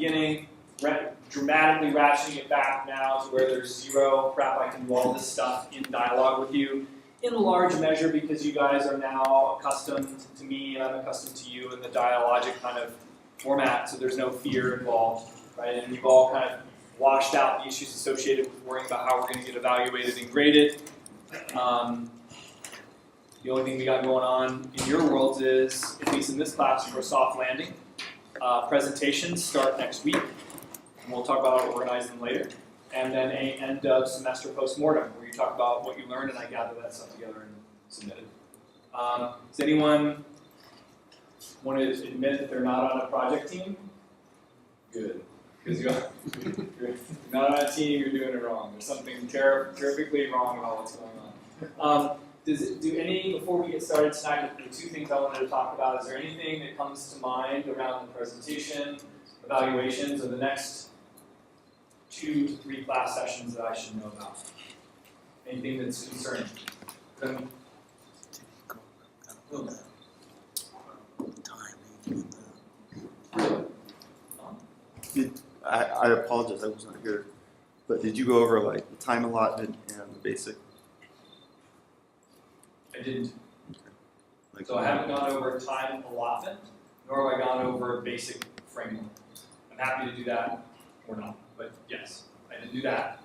beginning, dramatically ratcheting it back now to where there's zero crap, I can do all this stuff in dialogue with you, in large measure because you guys are now accustomed to me and I'm accustomed to you in the dialogic kind of format, so there's no fear involved, right? And you've all kind of washed out the issues associated with worrying about how we're going to get evaluated and graded. The only thing we got going on in your worlds is, at least in this class, for soft landing. Presentations start next week, and we'll talk about how to organize them later. And then a end of semester postmortem, where you talk about what you learned, and I gather that stuff together and submit it. Does anyone want to admit that they're not on a project team? Good. Because you're not on a team, you're doing it wrong. There's something terrifically wrong about what's going on. Before we get started tonight, the two things I wanted to talk about, is there anything that comes to mind around the presentation, evaluations, or the next 2 to 3 class sessions that I should know about? Anything that's concerning? I apologize, I wasn't here, but did you go over like the time allotment and the basic? I didn't. Like, So I haven't gone over time allotment, nor have I gone over basic framework. I'm happy to do that or not, but yes, I did do that.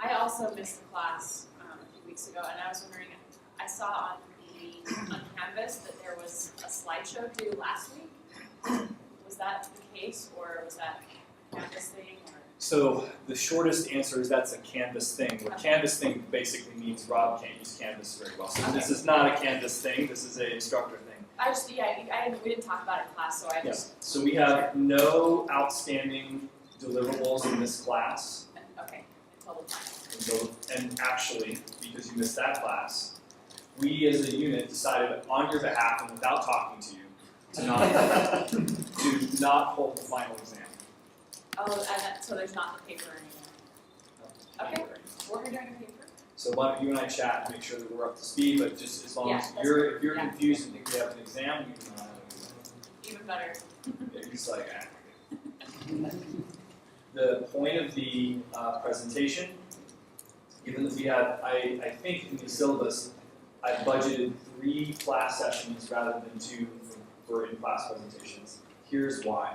I also missed the class a few weeks ago, and I was wondering, I saw on Canvas that there was a slideshow due last week. Was that the case, or was that a Canvas thing? Or? So the shortest answer is that's a Canvas thing. What Canvas thing basically means Rob can't use Canvas very well. So this is not a Canvas thing, this is an instructor thing. We didn't talk about it in class, so I just... So we have no outstanding deliverables in this class. Okay, totally fine. And actually, because you missed that class, we as a unit decided on your behalf and without talking to you to not hold the final exam. Oh, so there's not the paper anymore. Okay, we're doing a paper. So why don't you and I chat and make sure that we're up to speed, but just as long as if you're confused and think we have an exam, you can not have an exam. Even better. You're just like, The point of the presentation, given that we have, I think in the syllabus, I budgeted 3 class sessions rather than 2 for in-class presentations. Here's why.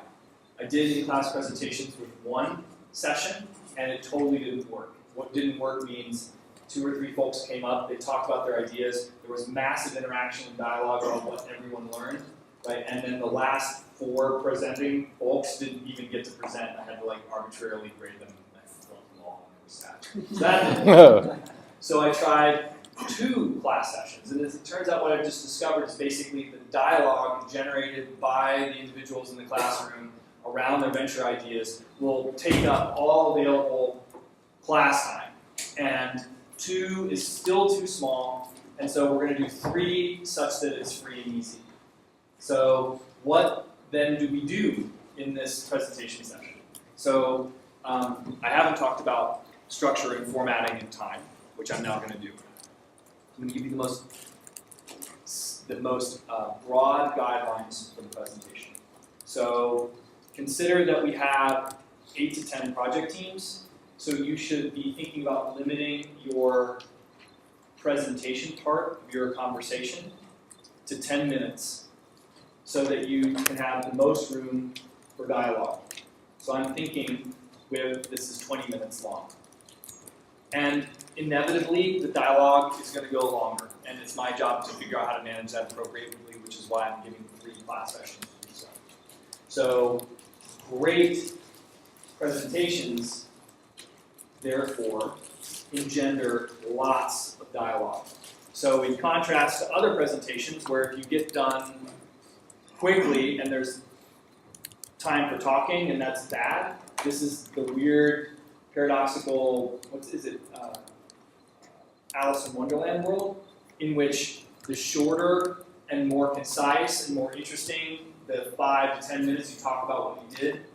I did in-class presentations with 1 session, and it totally didn't work. What didn't work means 2 or 3 folks came up, they talked about their ideas, there was massive interaction and dialogue about what everyone learned, right? And then the last 4 presenting folks didn't even get to present. I had to like arbitrarily grade them. I flunked them all, and it was sad. So that didn't work. So I tried 2 class sessions, and as it turns out, what I've just discovered is basically the dialogue generated by the individuals in the classroom around their venture ideas will take up all available class time. And 2 is still too small, and so we're going to do 3 such that it's free and easy. So what then do we do in this presentation session? So I haven't talked about structure and formatting and time, which I'm now going to do. I'm going to give you the most broad guidelines for the presentation. So consider that we have 8 to 10 project teams. So you should be thinking about limiting your presentation part of your conversation to 10 minutes so that you can have the most room for dialogue. So I'm thinking this is 20 minutes long. And inevitably, the dialogue is going to go longer, and it's my job to figure out how to manage that appropriately, which is why I'm giving 3 class sessions to do so. So great presentations therefore engender lots of dialogue. So in contrast to other presentations where if you get done quickly and there's time for talking and that's bad, this is the weird, paradoxical, Alice in Wonderland world, in which the shorter and more concise and more interesting the 5 to 10 minutes you talk about what you did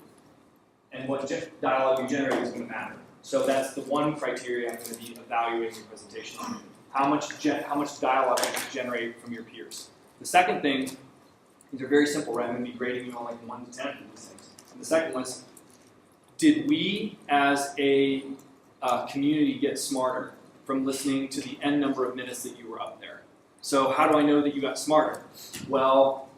and what dialogue you generate is going to matter. So that's the one criteria I'm going to be evaluating your presentation on. How much dialogue you can generate from your peers. The second thing, these are very simple, right? I'm going to be grading you on like 1 to 10 for these things. And the second one is, did we as a community get smarter from listening to the N number of minutes that you were up there? So how do I know that you got smarter? Well,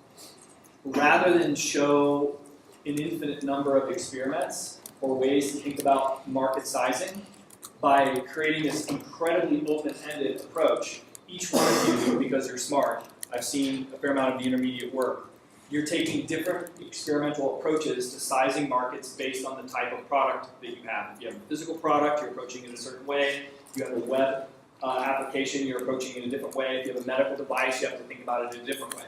rather than show an infinite number of experiments or ways to think about market sizing, by creating this incredibly open-ended approach, each one of you, because you're smart, I've seen a fair amount of the intermediate work, you're taking different experimental approaches to sizing markets based on the type of product that you have. If you have a physical product, you're approaching it a certain way. If you have a web application, you're approaching it in a different way. If you have a medical device, you have to think about it in a different way.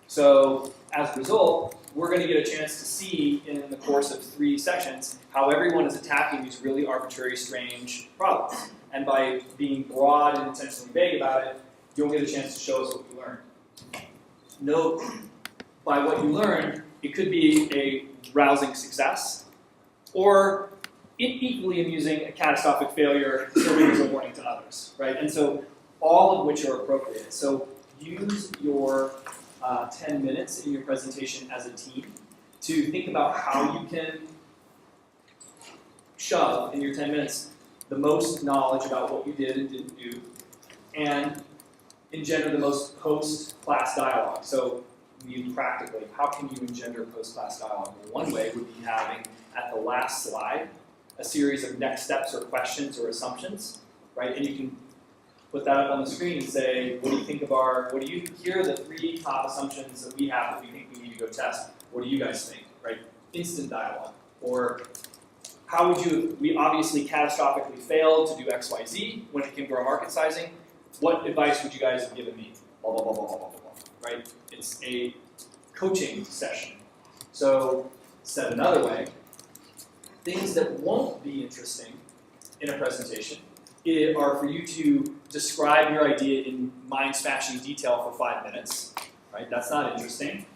So as a result, we're going to get a chance to see in the course of 3 sessions how everyone is attacking these really arbitrary, strange problems. And by being broad and intentionally vague about it, you'll get a chance to show us what you learned. Note, by what you learned, it could be a rousing success, or equally amusing, a catastrophic failure, serving as a warning to others, right? And so all of which are appropriate. So use your 10 minutes in your presentation as a team to think about how you can shove in your 10 minutes the most knowledge about what you did and didn't do, and engender the most post-class dialogue. So practically, how can you engender post-class dialogue? Well, one way would be having, at the last slide, a series of next steps or questions or assumptions, right? And you can put that up on the screen and say, what do you think of here are the 3 top assumptions that we have that we think we need to go test. What do you guys think, right? Instant dialogue. Or how would you, we obviously catastrophically failed to do X, Y, Z when it came to our market sizing. What advice would you guys have given me? Blah, blah, blah, blah, blah, blah, blah, right? It's a coaching session. So, said another way, things that won't be interesting in a presentation are for you to describe your idea in mind-smashing detail for 5 minutes, right? That's not interesting.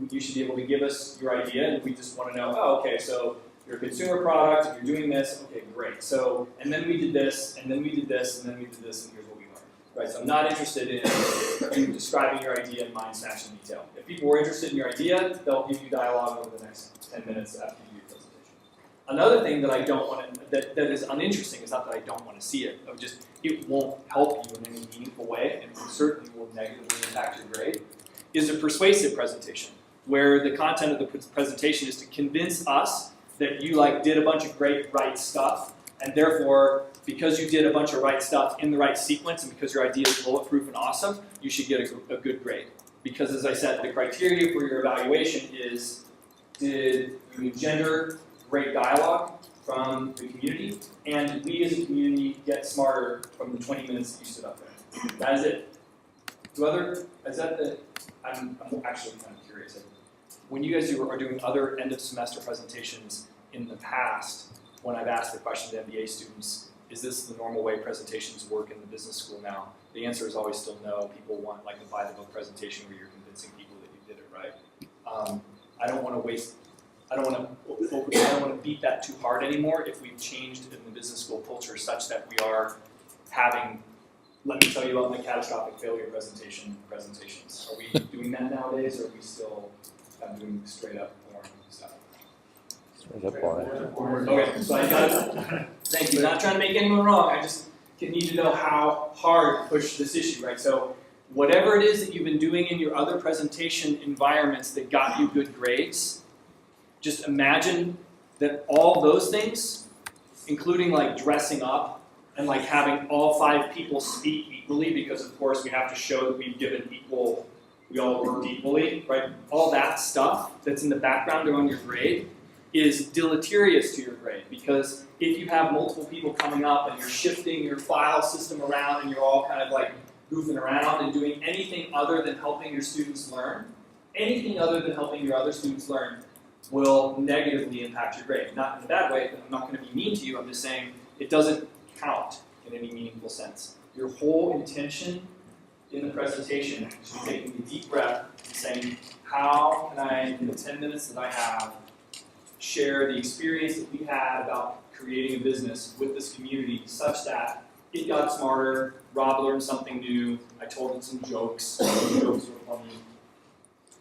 You should be able to give us your idea, and we just want to know, oh, okay, so you're a consumer product, you're doing this, okay, great. So, and then we did this, and then we did this, and then we did this, and here's what we learned, right? So I'm not interested in you describing your idea in mind-smashing detail. If people were interested in your idea, they'll give you dialogue over the next 10 minutes after you do your presentation. Another thing that I don't want to, that is uninteresting, is not that I don't want to see it, of just, it won't help you in any meaningful way, and it certainly will negatively impact your grade, is a persuasive presentation, where the content of the presentation is to convince us that you did a bunch of great right stuff, and therefore, because you did a bunch of right stuff in the right sequence, and because your idea is bulletproof and awesome, you should get a good grade. Because as I said, the criteria for your evaluation is, did you engender great dialogue from the community, and did we as a community get smarter from the 20 minutes that you stood up there? That is it. I'm actually kind of curious. When you guys are doing other end of semester presentations in the past, when I've asked the question to MBA students, is this the normal way presentations work in the business school now? The answer is always still no. People want a by the book presentation where you're convincing people that you did it right. I don't want to beat that too hard anymore if we've changed in the business school culture such that we are having, let me tell you about my catastrophic failure presentations. Are we doing that nowadays, or are we still doing straight up boring stuff? Okay, so I got thank you. Not trying to make anyone wrong. I just need to know how hard to push this issue, right? So whatever it is that you've been doing in your other presentation environments that got you good grades, just imagine that all those things, including dressing up and having all 5 people speak equally, because of course we have to show that we've given equal, we all worked equally, right? All that stuff that's in the background on your grade is deleterious to your grade, because if you have multiple people coming up and you're shifting your file system around and you're all kind of goofing around and doing anything other than helping your students learn, anything other than helping your other students learn will negatively impact your grade. Not in a bad way, I'm not going to be mean to you, I'm just saying it doesn't count in any meaningful sense. Your whole intention in the presentation should be taking a deep breath and saying, how can I, in the 10 minutes that I have, share the experience that we had about creating a business with this community such that it got smarter, Rob learned something new, I told him some jokes, the jokes were funny.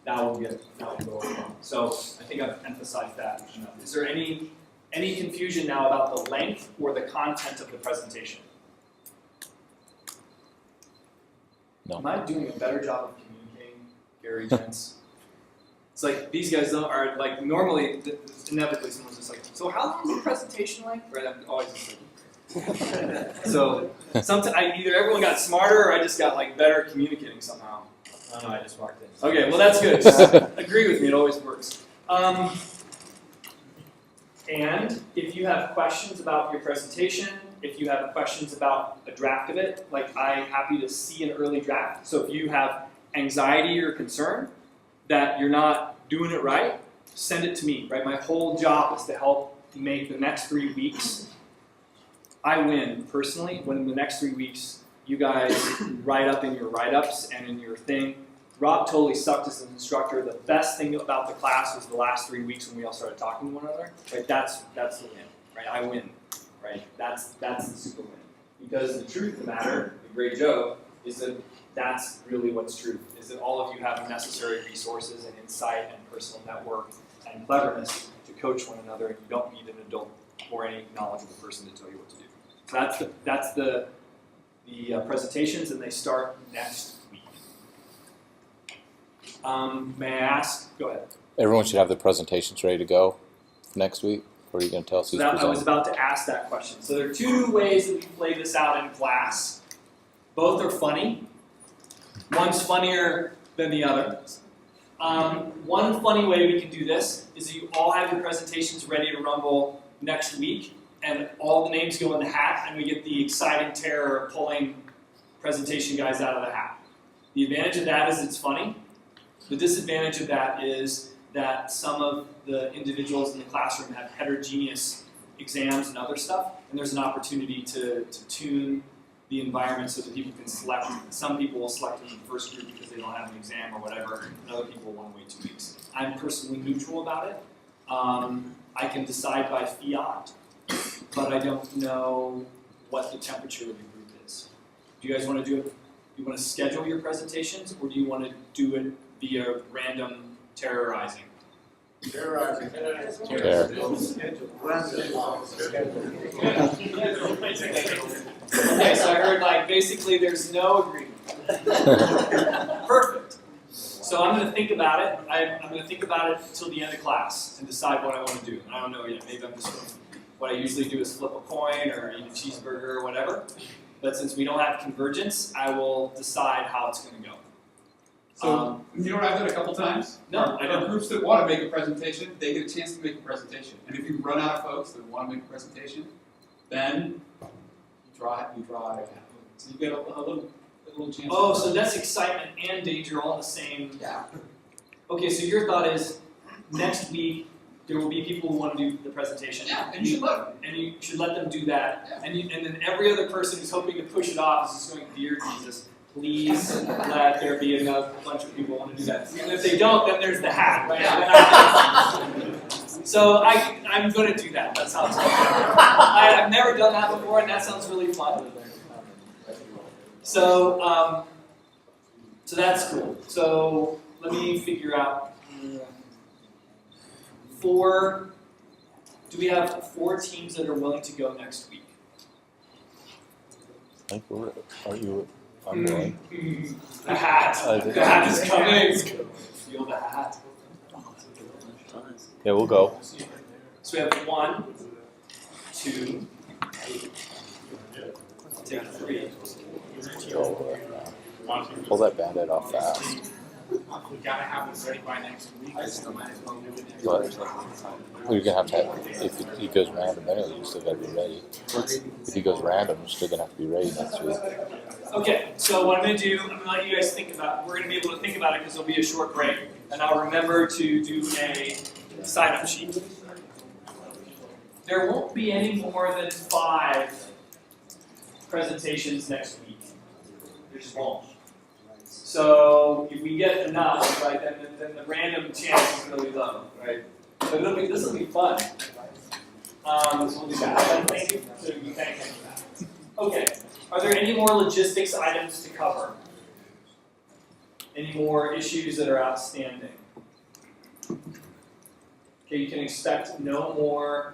That will go on. So I think I've emphasized that enough. Is there any Any confusion now about the length or the content of the presentation? No. Am I doing a better job of communicating, Gary, Jens? It's like these guys are like normally, inevitably someone's just like, so how long is the presentation like? Right, I'm always just like, so sometimes either everyone got smarter or I just got like better at communicating somehow. Oh, no, I just walked in. Okay, well that's good. Just agree with me, it always works. And if you have questions about your presentation, if you have questions about a draft of it, like I'm happy to see an early draft. So if you have anxiety or concern that you're not doing it right, send it to me, right? My whole job is to help make the next 3 weeks. I win personally when in the next 3 weeks you guys write up in your write-ups and in your thing. Rob totally sucked as an instructor. The best thing about the class was the last 3 weeks when we all started talking to one another. Right? That's the win. Right? I win. Right? That's the super win. Because the truth of the matter, the great joke, is that that's really what's true. Is that all of you have the necessary resources and insight and personal network and cleverness to coach one another, and you don't need an adult or any knowledgeable person to tell you what to do. So that's the presentations, and they start next week. May I ask? Go ahead. Everyone should have their presentations ready to go next week. What are you going to tell us So who's I was presenting? about to ask that question. So there are 2 ways that we play this out in class. Both are funny. One's funnier than the other. One funny way we can do this is that you all have your presentations ready to rumble next week, and all the names go in the hat, and we get the exciting terror of pulling presentation guys out of the hat. The advantage of that is it's funny. The disadvantage of that is that some of the individuals in the classroom have heterogeneous exams and other stuff, and there's an opportunity to tune the environment so that people can select. Some people will select in the first group because they don't have an exam or whatever, and other people want to wait 2 weeks. I'm personally neutral about it. I can decide by fiat, but I don't know what the temperature of the group is. Do you guys want to do it? Do you want to schedule your presentations, or do you want to do it via random terrorizing? Terrorizing. Okay, so I heard like basically there's no agreement. Perfect. So I'm going to think about it. I'm going to think about it until the end of class and decide what I want to do. And I don't know yet. Maybe I'm just going to, what I usually do is flip a coin or eat a cheeseburger or whatever. But since we don't have convergence, I will decide how it's going to go. So you know what I've done a couple times? No, I There are don't. groups that want to make a presentation, they get a chance to make a presentation. And if you run out of folks that want to make a presentation, then you draw it out. So you get a little chance. Oh, so that's excitement and danger all in the same. Yeah. Okay, so your thought is next week there will be people who want to do the presentation. Yeah, and you should let them. And you should let them do that. Yeah. And then every other person who's hoping to push it off is just going, dear Jesus, please let there be a bunch of people who want to do that. And if they don't, then there's the hat, right? So I'm going to do that. That sounds good. I've never done that before, and that sounds really fun. So, so that's cool. So let me figure out 4. Do we have 4 teams that are willing to go next week? I think are you? I'm willing. The hat. The hat is coming. Feel the hat. Yeah, we'll go. So we have 1, 2. Take 3. Pull that bandit off fast. We gotta have this ready by next week. But you're gonna have to have, if it goes random anyway, you still gotta be ready. If he goes random, you're still gonna have to be ready next week. Okay, so what I'm going to do, I'm going to let you guys think about it. We're going to be able to think about it because there'll be a short break. And I'll remember to do a sign-up sheet. There won't be any more than 5 presentations next week. There just won't. So if we get enough, right, then the random chance is really low, right? So this will be fun. So we'll do that. Thank you. So you thank him for that. Okay. Are there any more logistics items to cover? Any more issues that are outstanding? Okay, you can expect no more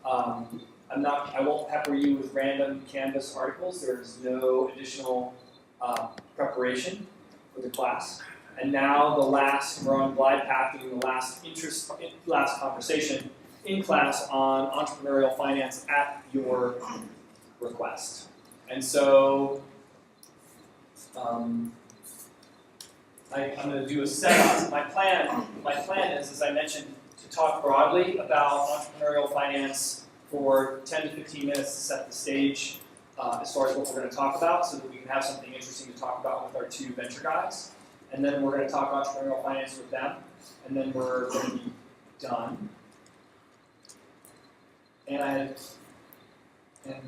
I won't pepper you with random Canvas articles. There's no additional preparation for the class. And now we're on glide path doing the last conversation in class on entrepreneurial finance at your request. And so I'm going to do a setup. My plan is, as I mentioned, to talk broadly about entrepreneurial finance for 10 to 15 minutes to set the stage as far as what we're going to talk about, so that we can have something interesting to talk about with our two venture guys. And then we're going to talk entrepreneurial finance with them, and then we're going to be done. And I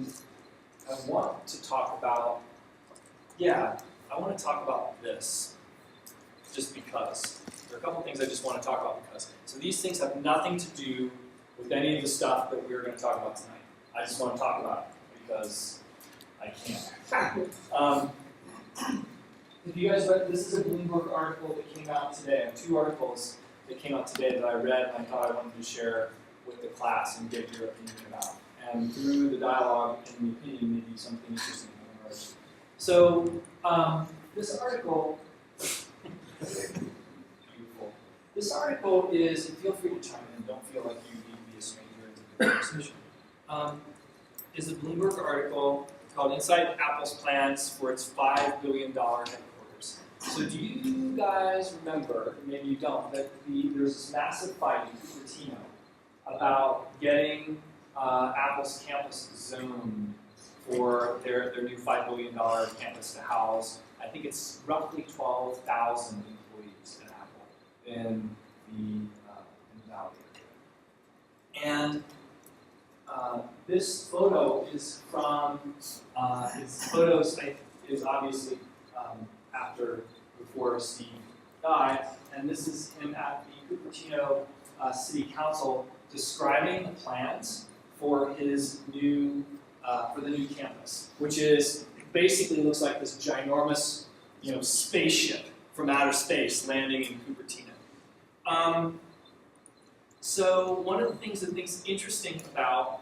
want to talk about, I want to talk about this, just because. There are a couple things I just want to talk about because. So these things have nothing to do with any of the stuff that we're going to talk about tonight. I just want to talk about it because I can. If you guys read, this is a Bloomberg article that came out today. I have two articles that came out today that I read and I thought I wanted to share with the class and get your opinion about. And through the dialogue and the opinion, maybe something interesting will emerge. So this article, beautiful. This article is, and feel free to chime in, don't feel like you need to be a stranger into the conversation, is a Bloomberg article called Inside Apple's Plans for its $5 billion headquarters. So do you guys remember, maybe you don't, that there's this massive fight in Cupertino about getting Apple's campus zoned for their new $5 billion campus to house, I think it's roughly 12,000 employees at Apple in the Valley area. And this photo is from, his photos is obviously before Steve died, and this is him at the Cupertino City Council describing the plans for his new, for the new campus, which is basically looks like this ginormous, spaceship from outer space landing in Cupertino. So one of the things that makes interesting about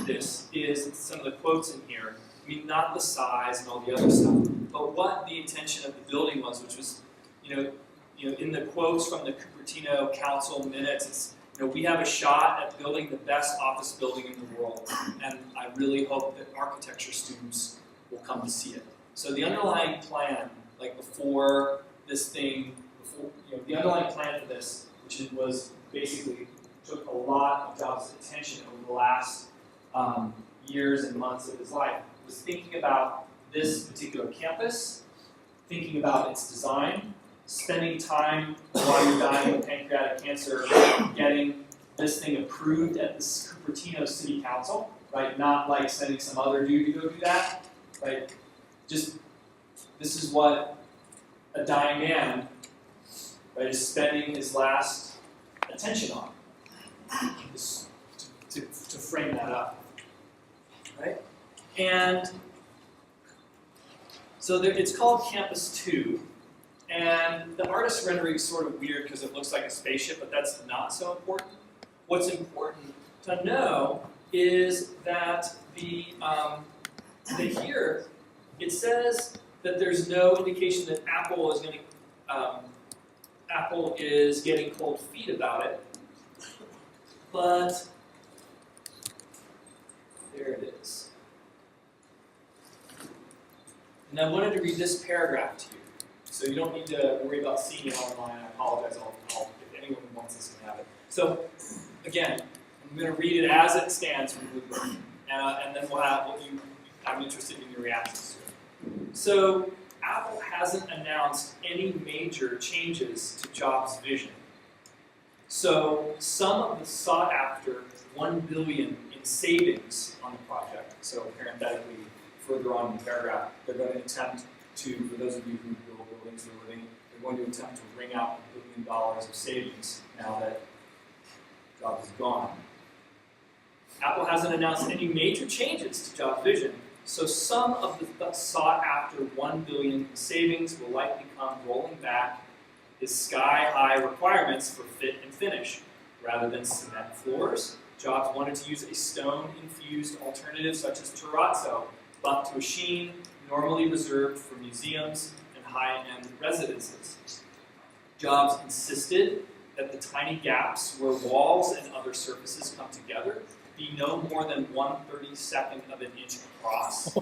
this is some of the quotes in here. I mean, not the size and all the other stuff, but what the intention of the building was, which was, in the quotes from the Cupertino Council minutes, it's, we have a shot at building the best office building in the world, and I really hope that architecture students will come to see it. So the underlying plan, like before this thing, the underlying plan for this, which was basically took a lot of Jobs' attention over the last years and months of his life, was thinking about this particular campus, thinking about its design, spending time while you're dying of pancreatic cancer, getting this thing approved at the Cupertino City Council, right? Not like sending some other dude to go do that, right? Just, this is what a dying man, right, is spending his last attention on, just to frame that up, right? And so it's called Campus 2, and the artist's rendering is sort of weird because it looks like a spaceship, but that's not so important. What's important to know is that here it says that there's no indication that Apple is getting cold feet about it, but there it is. And I wanted to read this paragraph to you, so you don't need to worry about seeing it online. I apologize. If anyone wants this, can have it. So, again, I'm going to read it as it stands from Bloomberg, and then we'll have I'm interested in your reactions to it. So, Apple hasn't announced any major changes to Jobs' vision. So, some of the sought-after $1 billion in savings on the project, so parenthetically, further on in the paragraph, they're going to attempt to, for those of you who build buildings for a living, they're going to attempt to wring out $1 billion of savings now that Jobs is gone. Apple hasn't announced any major changes to Jobs' vision, so some of the sought-after $1 billion in savings will likely come rolling back his sky-high requirements for fit and finish. Rather than cement floors, Jobs wanted to use a stone-infused alternative such as terrazzo, built to a sheen, normally reserved for museums and high-end residences. Jobs insisted that the tiny gaps where walls and other surfaces come together be no more than 1/32 of an inch across,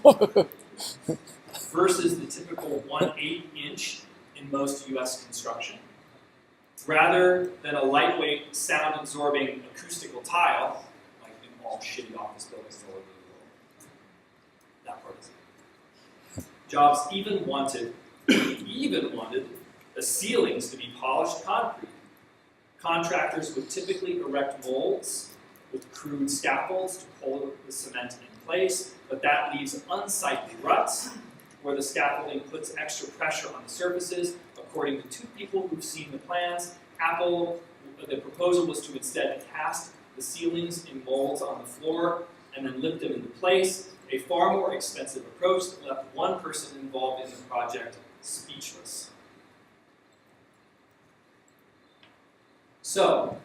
versus the typical 1/8 inch in most US construction. Rather than a lightweight, sound-absorbing acoustical tile, like in all shitty office buildings all over the world. That part is. Jobs even wanted the ceilings to be polished concrete. Contractors would typically erect molds with crude scaffolds to pull the cement in place, but that leaves unsightly ruts where the scaffolding puts extra pressure on the surfaces. According to two people who've seen the plans, the proposal was to instead cast the ceilings in molds on the floor and then lift them into place, a far more expensive approach that left one person involved in the project speechless. So,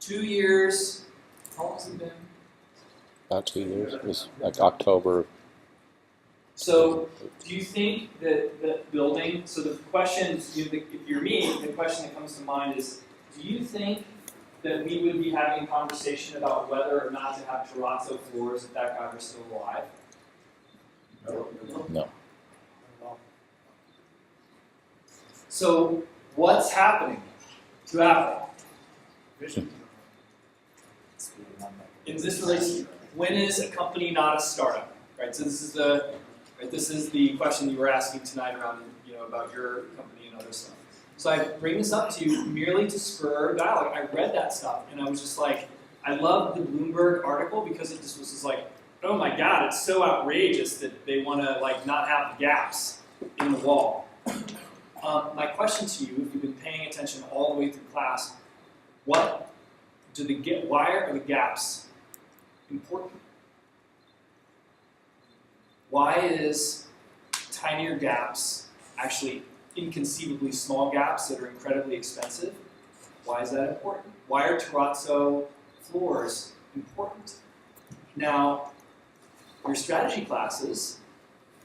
2 years, how long has it been? About 2 years. It was like October. So, do you think that building, so the question, if you're me, the question that comes to mind is, do you think that we would be having a conversation about whether or not to have terrazzo floors if that guy were still alive? No. So, what's happening to Apple? In this relationship, when is a company not a startup? Right. So this is the question you were asking tonight around, about your company and other stuff. So I bring this up to you merely to spur dialogue. I read that stuff and I was just like, I love the Bloomberg article because it just was just like, oh my God, it's so outrageous that they want to not have gaps in the wall. My question to you, if you've been paying attention all the way through class, why are the gaps important? Why is tinier gaps actually inconceivably small gaps that are incredibly expensive? Why is that important? Why are terrazzo floors important? Now, your strategy classes,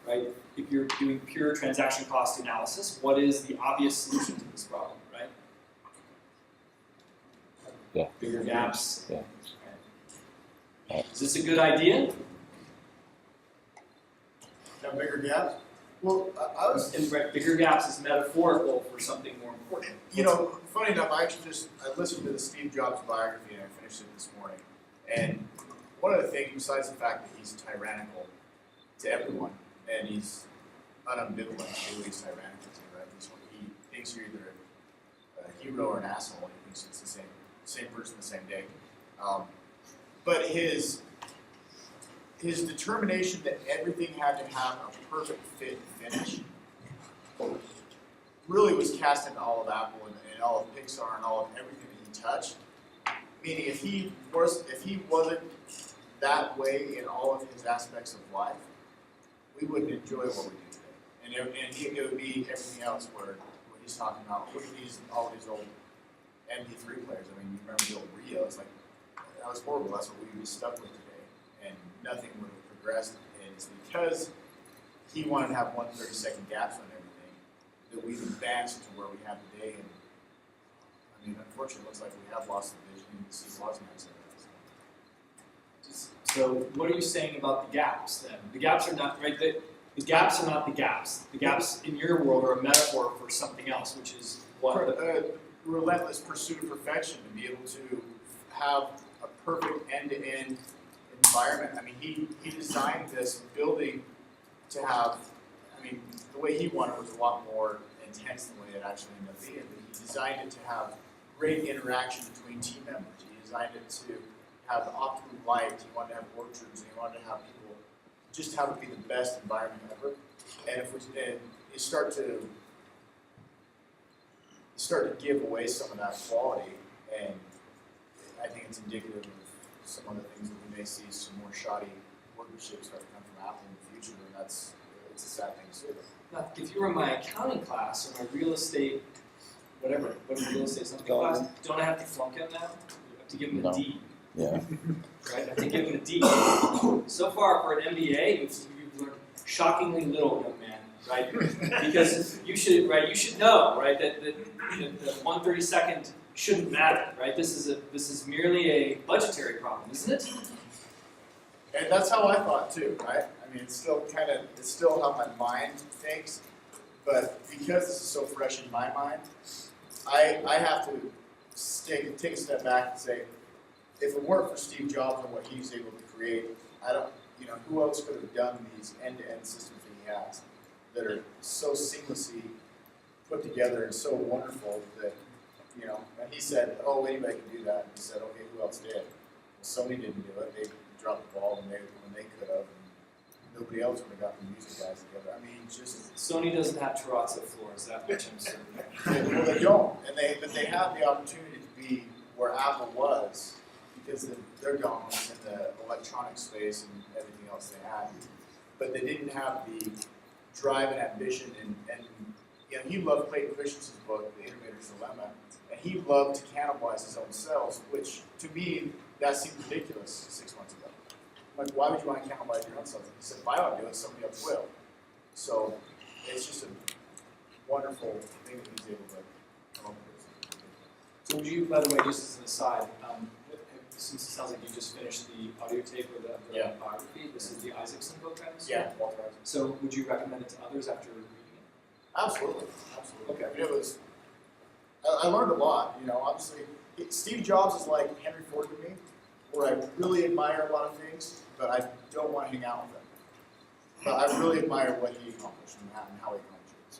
right? If you're doing pure transaction cost analysis, what is the obvious solution to this problem, right? Yeah. Bigger gaps. Yeah. Okay. Is this a good idea? Have bigger gaps? Well, I was, And bigger gaps is metaphorical for something more important. funny enough, I listened to the Steve Jobs biography and I finished it this morning. And one of the things, besides the fact that he's tyrannical to everyone, and he's unambivalent to who he's tyrannical to, right? He thinks you're either a hero or an asshole, and he thinks it's the same person the same day. But his determination that everything had to have a perfect fit and finish really was cast into all of Apple and all of Pixar and all of everything that he touched. Meaning, if he wasn't that way in all of his aspects of life, we wouldn't enjoy what we do today. And it would be everything else where he's talking about. Look at all these old MP3 players. I mean, you remember the old Rios? Like, that was horrible. That's what we would be stuck with today. And nothing would have progressed. And it's because he wanted to have 1/32 gaps on everything that we've advanced to where we have today. And I mean, unfortunately, it looks like we have lost the vision. And Steve Wozniak said that. So what are you saying about the gaps then? The gaps are not, right? The gaps are not the gaps. The gaps in your world are a metaphor for something else, which is what? Relentless pursuit of perfection, to be able to have a perfect end-to-end environment. I mean, he designed this building to have, I mean, the way he wanted it was a lot more intense than the way it actually ended up being. But he designed it to have great interaction between team members. He designed it to have optimum light. He wanted to have orchards, and he wanted to have people just have it be the best environment ever. And if you start to give away some of that quality, and I think it's indicative of some other things that we may see, some more shoddy workmanship start to come from Apple in the future, and it's a sad thing to see. Now, if you were in my accounting class or my real estate whatever, what did Will say, something Don't. class, don't I have to flunk him now? I have to give him No. a D, Yeah. right? I have to give him a D. So far for an MBA, you've learned shockingly little, young man, right? Because you should know, right, that the 1/32 shouldn't matter, right? This is merely a budgetary problem, isn't it? And that's how I thought too, right? I mean, it's still how my mind thinks, but because this is so fresh in my mind, I have to take a step back and say, if it weren't for Steve Jobs and what he was able to create, who else could have done these end-to-end systems that he has that are so seamlessly put together and so wonderful that, and he said, oh, anybody can do that. And he said, okay, who else did? Well, Sony didn't do it. They dropped the ball when they could have. Nobody else would have got the music guys together. I mean, just Sony doesn't have terrazzo floors, that much I'm certain. well, they don't, but they have the opportunity to be where Apple was because they're dominant in the electronic space and everything else they had. But they didn't have the drive and ambition, and he loved Clayton Christensen's book, The Innovator's Dilemma, and he loved to cannibalize his own selves, which to me that seemed ridiculous 6 months ago. Like, why would you want to cannibalize your own self? He said, if I don't do it, somebody else will. So it's just a wonderful thing that he's able to come up with. So would you, by the way, just as an aside, since it sounds like you just finished the audio tape or the Yeah. biography, this is the Isaacson book, I assume? Yeah, Walter Isaacson. So would you recommend it to others after reading it? Absolutely. Okay. I mean, I learned a lot, obviously. Steve Jobs is like Henry Ford to me, where I really admire a lot of things, but I don't want to hang out with him. But I really admire what he accomplished and how he accomplished it.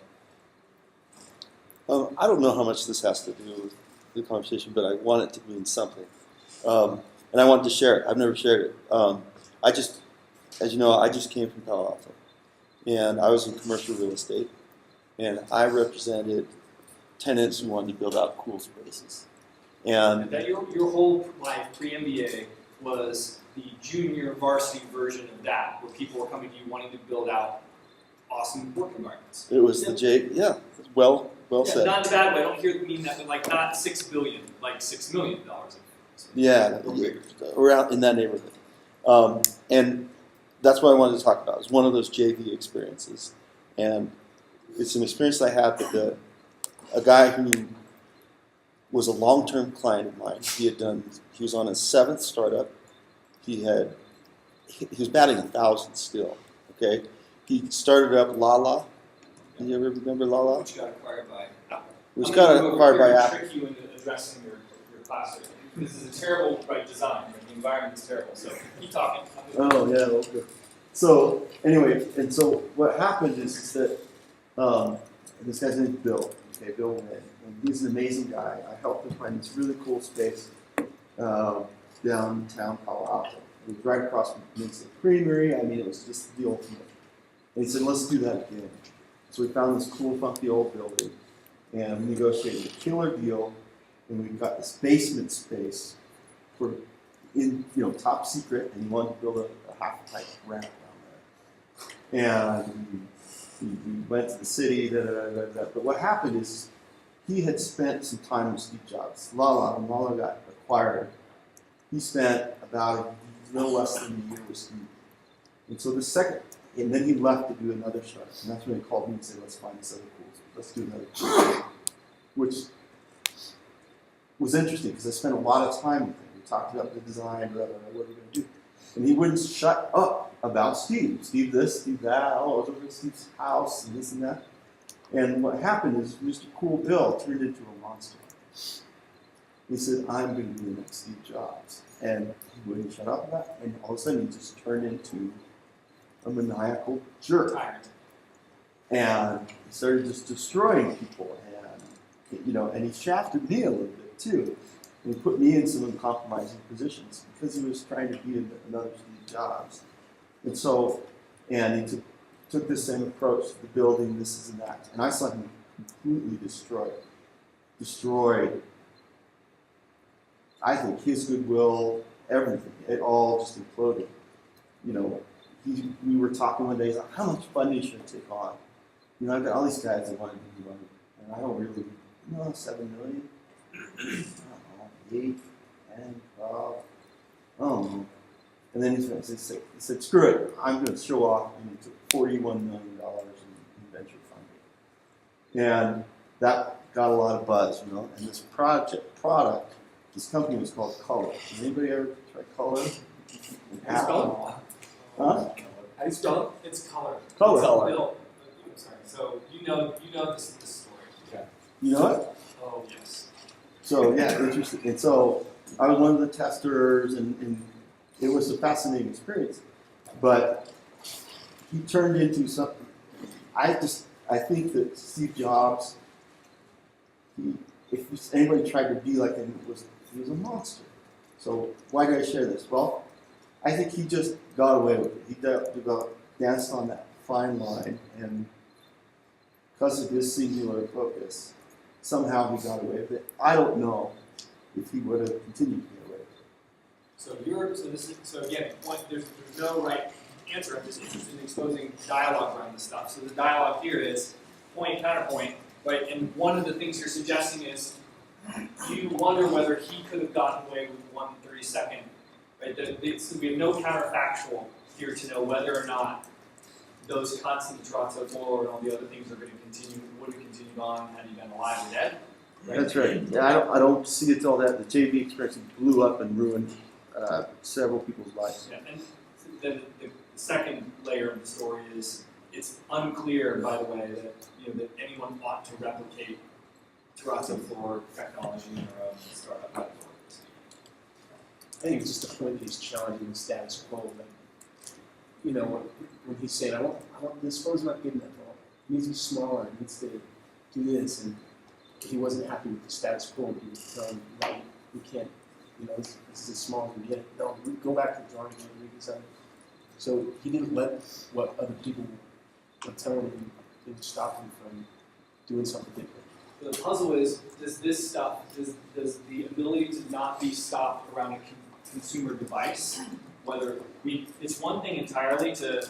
So. I don't know how much this has to do with the conversation, but I want it to mean something. And I wanted to share it. I've never shared it. As you know, I just came from Palo Alto. And I was in commercial real estate. And I represented tenants who wanted to build out cool spaces. And That your whole life pre-MBA was the junior varsity version of that, where people were coming to you wanting to build out awesome work environments. it was well Yeah, said. not in a bad way. I don't hear mean that, but like not $6 billion, like $6 million. Yeah, around in that neighborhood. And that's what I wanted to talk about. It's one of those JV experiences. And it's an experience I had with a guy who was a long-term client of mine. He was on his 7th startup. He was batting 1,000 still, okay? He started up Lala. Do you ever remember Lala? Which got acquired by Apple. It was got acquired by Apple. Trick you into addressing your class. This is a terrible design. The environment is terrible. So keep talking. Oh, yeah, okay. So, anyway, and so what happened is that this guy's name is Bill. Okay, Bill Wynn. And he's an amazing guy. I helped him find this really cool space downtown Palo Alto. It was right across from Peninsula Creamery. I mean, it was just the ultimate. And he said, let's do that again. So we found this cool, funky old building, and we negotiated a killer deal, and we got this basement space for top secret, and he wanted to build a half-pipe ramp down there. And we went to the city, but what happened is he had spent some time with Steve Jobs. When Lala got acquired, he spent about no less than a year with Steve. And so and then he left to do another startup. And that's when he called me and said, let's find this other cool. Let's do another cool. Which was interesting because I spent a lot of time with him. We talked about the design, what are we going to do? And he wouldn't shut up about Steve. Steve this, Steve that. Oh, I was over at Steve's house and this and that. And what happened is Mr. Cool Bill turned into a monster. He said, I'm going to be the next Steve Jobs. And he wouldn't shut up about it. And all of a sudden he just turned into a maniacal jerk. And he started just destroying people. And he shafted me a little bit too. And he put me in some uncompromising positions because he was trying to be another Steve Jobs. And so, and he took this same approach to the building, this and that. And I saw him completely destroyed, I think, his goodwill, everything. It all just imploded. We were talking one day, he's like, how much funding should I take on? I've got all these guys that want to give me money, and I don't really no, 7 million. I don't know, 8, 10, 12. I don't know. And then he said, screw it, I'm going to show off. And he took $41 million in venture funding. And that got a lot of buzz, you know. And this product, this company was called Color. Has anybody ever tried Color? How do you spell it? Huh? How do you spell it? It's color. Color. Bill, I'm sorry. So you know this story. You know it? Oh yes. So yeah, interesting. And so I was one of the testers, and it was a fascinating experience. But he turned into something. I think that Steve Jobs, if anybody tried to be like him, he was a monster. So why did I share this? Well, I think he just got away with it. He danced on that fine line, and because of his singular focus, somehow he got away with it. I don't know if he would have continued to get away with it. So again, there's no right answer. I'm just interested in exposing dialogue around this stuff. So the dialogue here is point counterpoint, right? And one of the things you're suggesting is you wonder whether he could have gotten away with 1/32, right? So we have no counterfactual here to know whether or not those constant trots of war and all the other things are going to continue, would have continued on had he been alive or dead. Right? That's right. Yeah, I don't see it all that. The JV experience blew up and ruined several people's lives. Yeah, and then the second layer of the story is it's unclear, by the way, that anyone ought to replicate terrazzo floor technology in their own startup platforms. I think it's just the point that he's challenging the status quo. Like, when he's saying, I want this phone's not good enough. It needs to be smaller. It needs to do this, and he wasn't happy with the status quo. He was telling, no, we can't. This is as small as we get. No, we go back to the drawing board and redesign. So he didn't let what other people were telling him to stop him from doing something different. The puzzle is, does this stuff, does the ability to not be stopped around a consumer device, whether it's one thing entirely to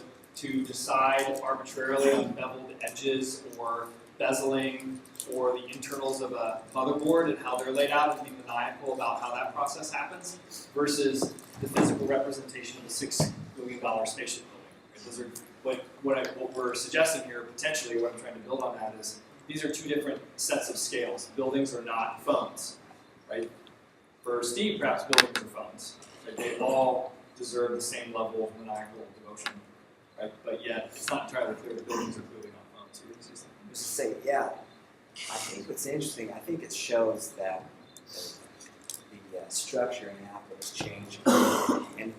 decide arbitrarily on beveled edges or bezeling or the internals of a motherboard and how they're laid out and be maniacal about how that process happens versus the physical representation of a $6 billion spaceship building. Those are what we're suggesting here, potentially what I'm trying to build on that is these are two different sets of scales. Buildings are not phones, right? For Steve, perhaps buildings are phones. Right? They all deserve the same level of maniacal devotion, right? But yet, it's not entirely clear that buildings are clearly not phones. Just to say, yeah, I think what's interesting, I think it shows that the structure in Apple is changing. And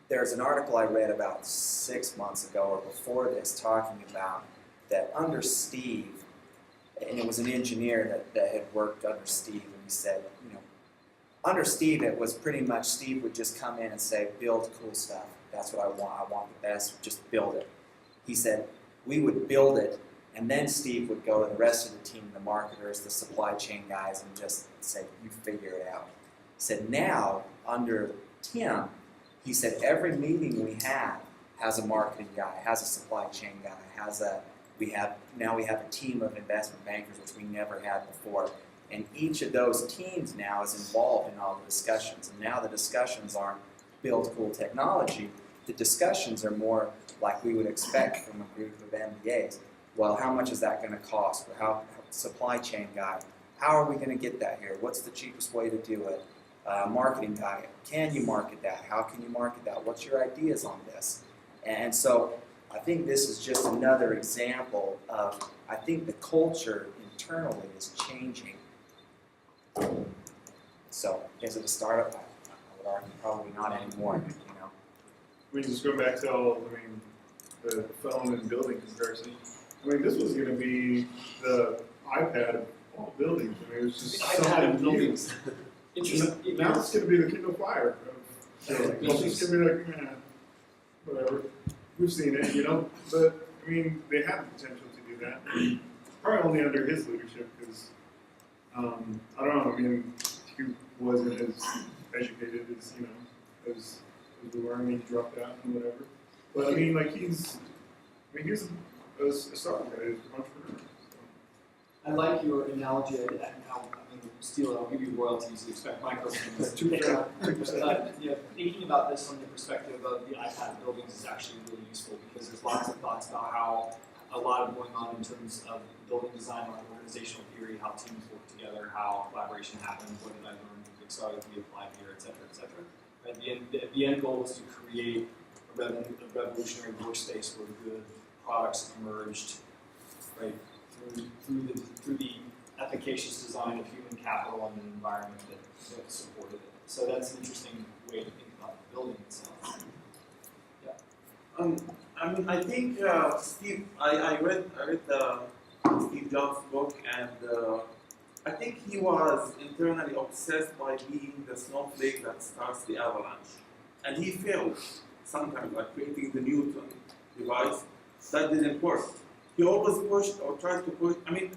there's an article I read about 6 months ago or before this talking about that under Steve, and it was an engineer that had worked under Steve, and he said, under Steve, it was pretty much Steve would just come in and say, build cool stuff. That's what I want. I want the best. Just build it. He said, we would build it, and then Steve would go to the rest of the team, the marketers, the supply chain guys, and just say, you figure it out. He said, now, under Tim, he said, every meeting we have has a marketing guy, has a supply chain guy, we have a team of investment bankers, which we never had before. And each of those teams now is involved in all the discussions. And now the discussions aren't build cool technology. The discussions are more like we would expect from a group of MBAs. Well, how much is that going to cost? Or how supply chain guy, how are we going to get that here? What's the cheapest way to do it? Marketing guy, can you market that? How can you market that? What's your ideas on this? And so I think this is just another example of, I think the culture internally is changing. So, is it a startup? I would argue probably not anymore, We just go back to the phone and building comparison. This was going to be the iPad of all buildings. It was just iPad of something new. buildings. Interesting. Now it's going to be the Kindle Fire of buildings. It's just going to be like, whatever. We've seen it, But, they have the potential to do that. Probably only under his leadership, because, I don't know, he wasn't as educated as, as we were, and he dropped out and whatever. But, he's a startup guy, he's an entrepreneur. So. I like your analogy and how, I mean, Steele, I'll give you royalties, you expect micropayments. 2%. You know, thinking about this from the perspective of the iPad buildings is actually really useful because there's lots of thoughts about how a lot of going on in terms of building design, like organizational theory, how teams work together, how collaboration happens, what did I learn from Pixar that can be applied here, et cetera, et cetera. Right? The end goal is to create a revolutionary workspace where good products emerged, right, through the efficacious design of human capital and an environment that supported it. So that's an interesting way to think about the building itself. I mean, I think Steve. I read Steve Jobs' book, and I think he was internally obsessed by being the snowflake that starts the avalanche, and he failed sometimes by creating the Newton device. That didn't work. He always pushed or tried to push. I mean,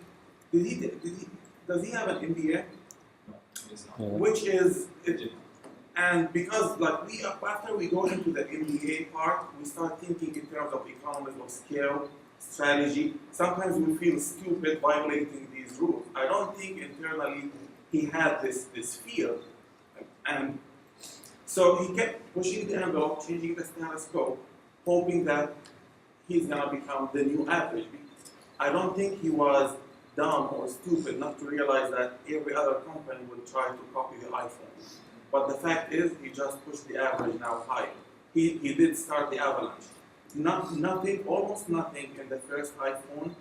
does he have an MBA? Which is it, and because like after we go into the MBA part, we start thinking in terms of economies of scale, strategy. Sometimes we feel stupid violating these rules. I don't think internally he had this fear, and so he kept pushing the envelope, changing the status quo, hoping that he's gonna become the new average. I don't think he was dumb or stupid not to realize that every other company will try to copy the iPhone. But the fact is, he just pushed the average now higher. He did start the avalanche. Almost nothing in the first iPhone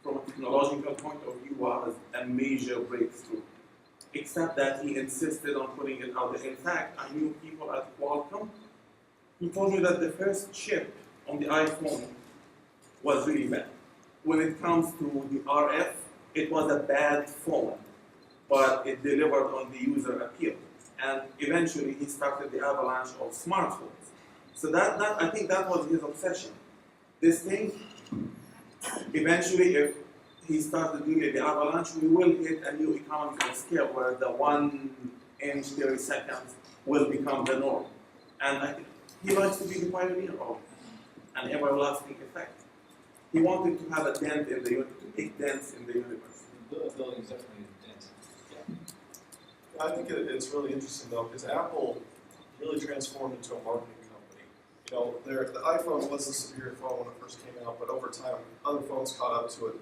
from a technological point of view was a major breakthrough, except that he insisted on putting it out there. In fact, I knew people at Qualcomm who told me that the first chip on the iPhone was really bad. When it comes to the RF, it was a bad phone, but it delivered on the user appeal. And eventually he started the avalanche of smartphones. So that I think that was his obsession. This thing, eventually if he started doing the avalanche, we will hit a new economy of scale where the 1 inch 30 seconds will become the norm. And I think he likes to be the pioneer of an everlasting effect. He wanted to have a dent in the universe, to make dents in the universe. The building's definitely a dent. I think it's really interesting though, because Apple really transformed into a marketing company. You know, the iPhone was a superior phone when it first came out, but over time, other phones caught up to it.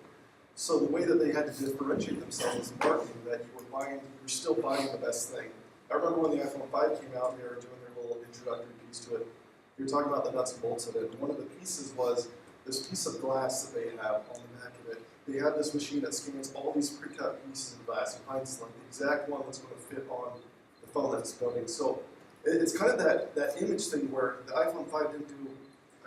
So the way that they had to differentiate themselves in marketing, that you're still buying the best thing. I remember when the iPhone 5 came out, and they were doing their little introductory piece to it. They were talking about the nuts and bolts of it, and one of the pieces was this piece of glass that they have on the back of it. They have this machine that scans all these pre-cut pieces of glass and finds like the exact one that's going to fit on the phone that it's building. So it's kind of that image thing where the iPhone 5 didn't do,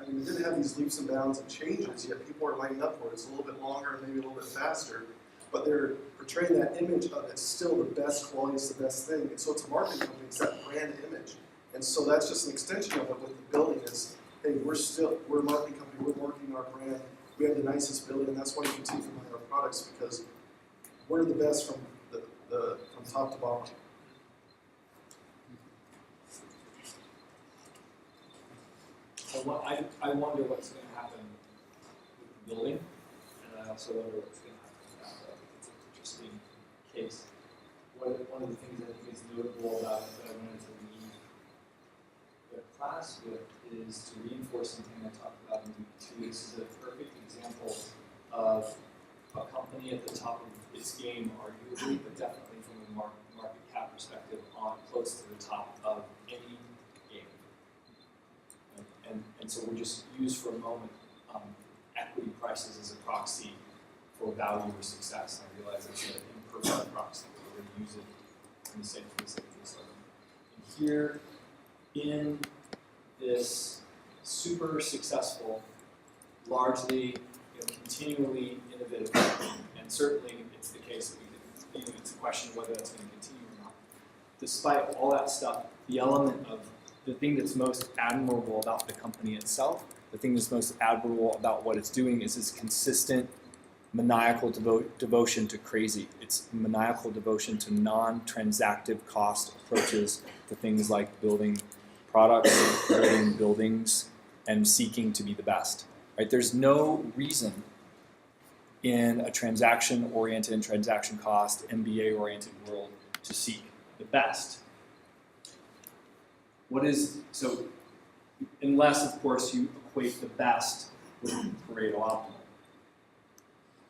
I mean, it didn't have these leaps and bounds and changes, yet people are lining up for it. It's a little bit longer and maybe a little bit faster, but they're portraying that image of it's still the best quality, it's the best thing. And so it's a marketing company, it's that brand image. And so that's just an extension of it with the building is, hey, we're a marketing company, we're marketing our brand, we have the nicest building, and that's why you continue to buy our products because we're the best from from top to bottom. I wonder what's going to happen with the building, and I also wonder what's going to happen with Apple. I think it's an interesting case. One of the things I think is notable about it that I wanted to leave the class with is to reinforce something I talked about in week 2. This is a perfect example of a company at the top of its game, arguably, but definitely from a market cap perspective, close to the top of any game. And so we'll just use for a moment equity prices as a proxy for value or success. I realize it's an imperfect proxy, but we're going to use it in the same case. And here in this super successful, largely continually innovative company, and certainly it's the case that we can, it's a question of whether that's going to continue or not. Despite all that stuff, the element of the thing that's most admirable about the company itself, the thing that's most admirable about what it's doing is its consistent maniacal devotion to crazy. It's maniacal devotion to non-transactive cost approaches to things like building products, building buildings, and seeking to be the best. Right? There's no reason in a transaction-oriented and transaction cost, MBA-oriented world to seek the best. So unless, of course, you equate the best with Pareto optimal.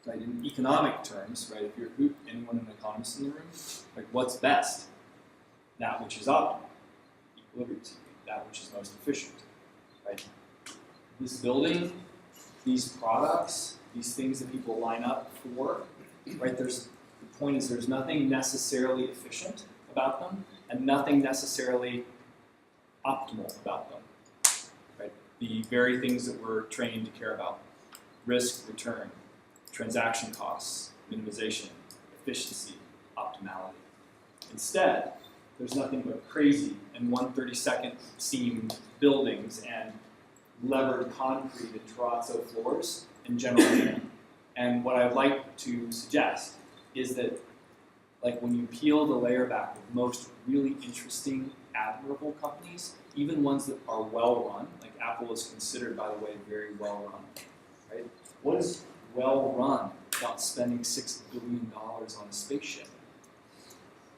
Right, in economic terms, right, if you're anyone an economist in the room, like what's best? That which is optimal, equilibrium, that which is most efficient, right? This building, these products, these things that people line up for, right? The point is there's nothing necessarily efficient about them and nothing necessarily optimal about them, right? The very things that we're trained to care about: risk, return, transaction costs, minimization, efficiency, optimality. Instead, there's nothing but crazy and 1/32 seam buildings and levered concrete and terrazzo floors and general engineering. And what I'd like to suggest is that, like, when you peel the layer back of most really interesting, admirable companies, even ones that are well run, like Apple is considered, by the way, very well run, right? What is well run about spending $6 billion on a spaceship?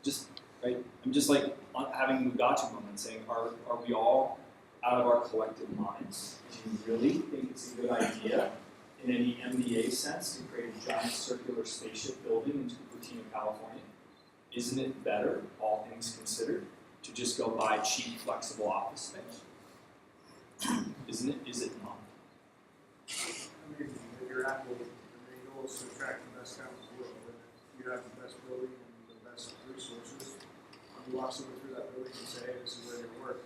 Just, right? I'm just like having a Mugatu moment saying, are we all out of our collective minds? Do you really think it's a good idea in any MBA sense to create a giant circular spaceship building in Cupertino, California? Isn't it better, all things considered, to just go buy cheap, flexible office space? Isn't it? Is it not? Amazing that your Apple, the main goal is to attract the best talent in the world. And if you have the best building and the best resources, you walk someone through that building and say, hey, this is where you work.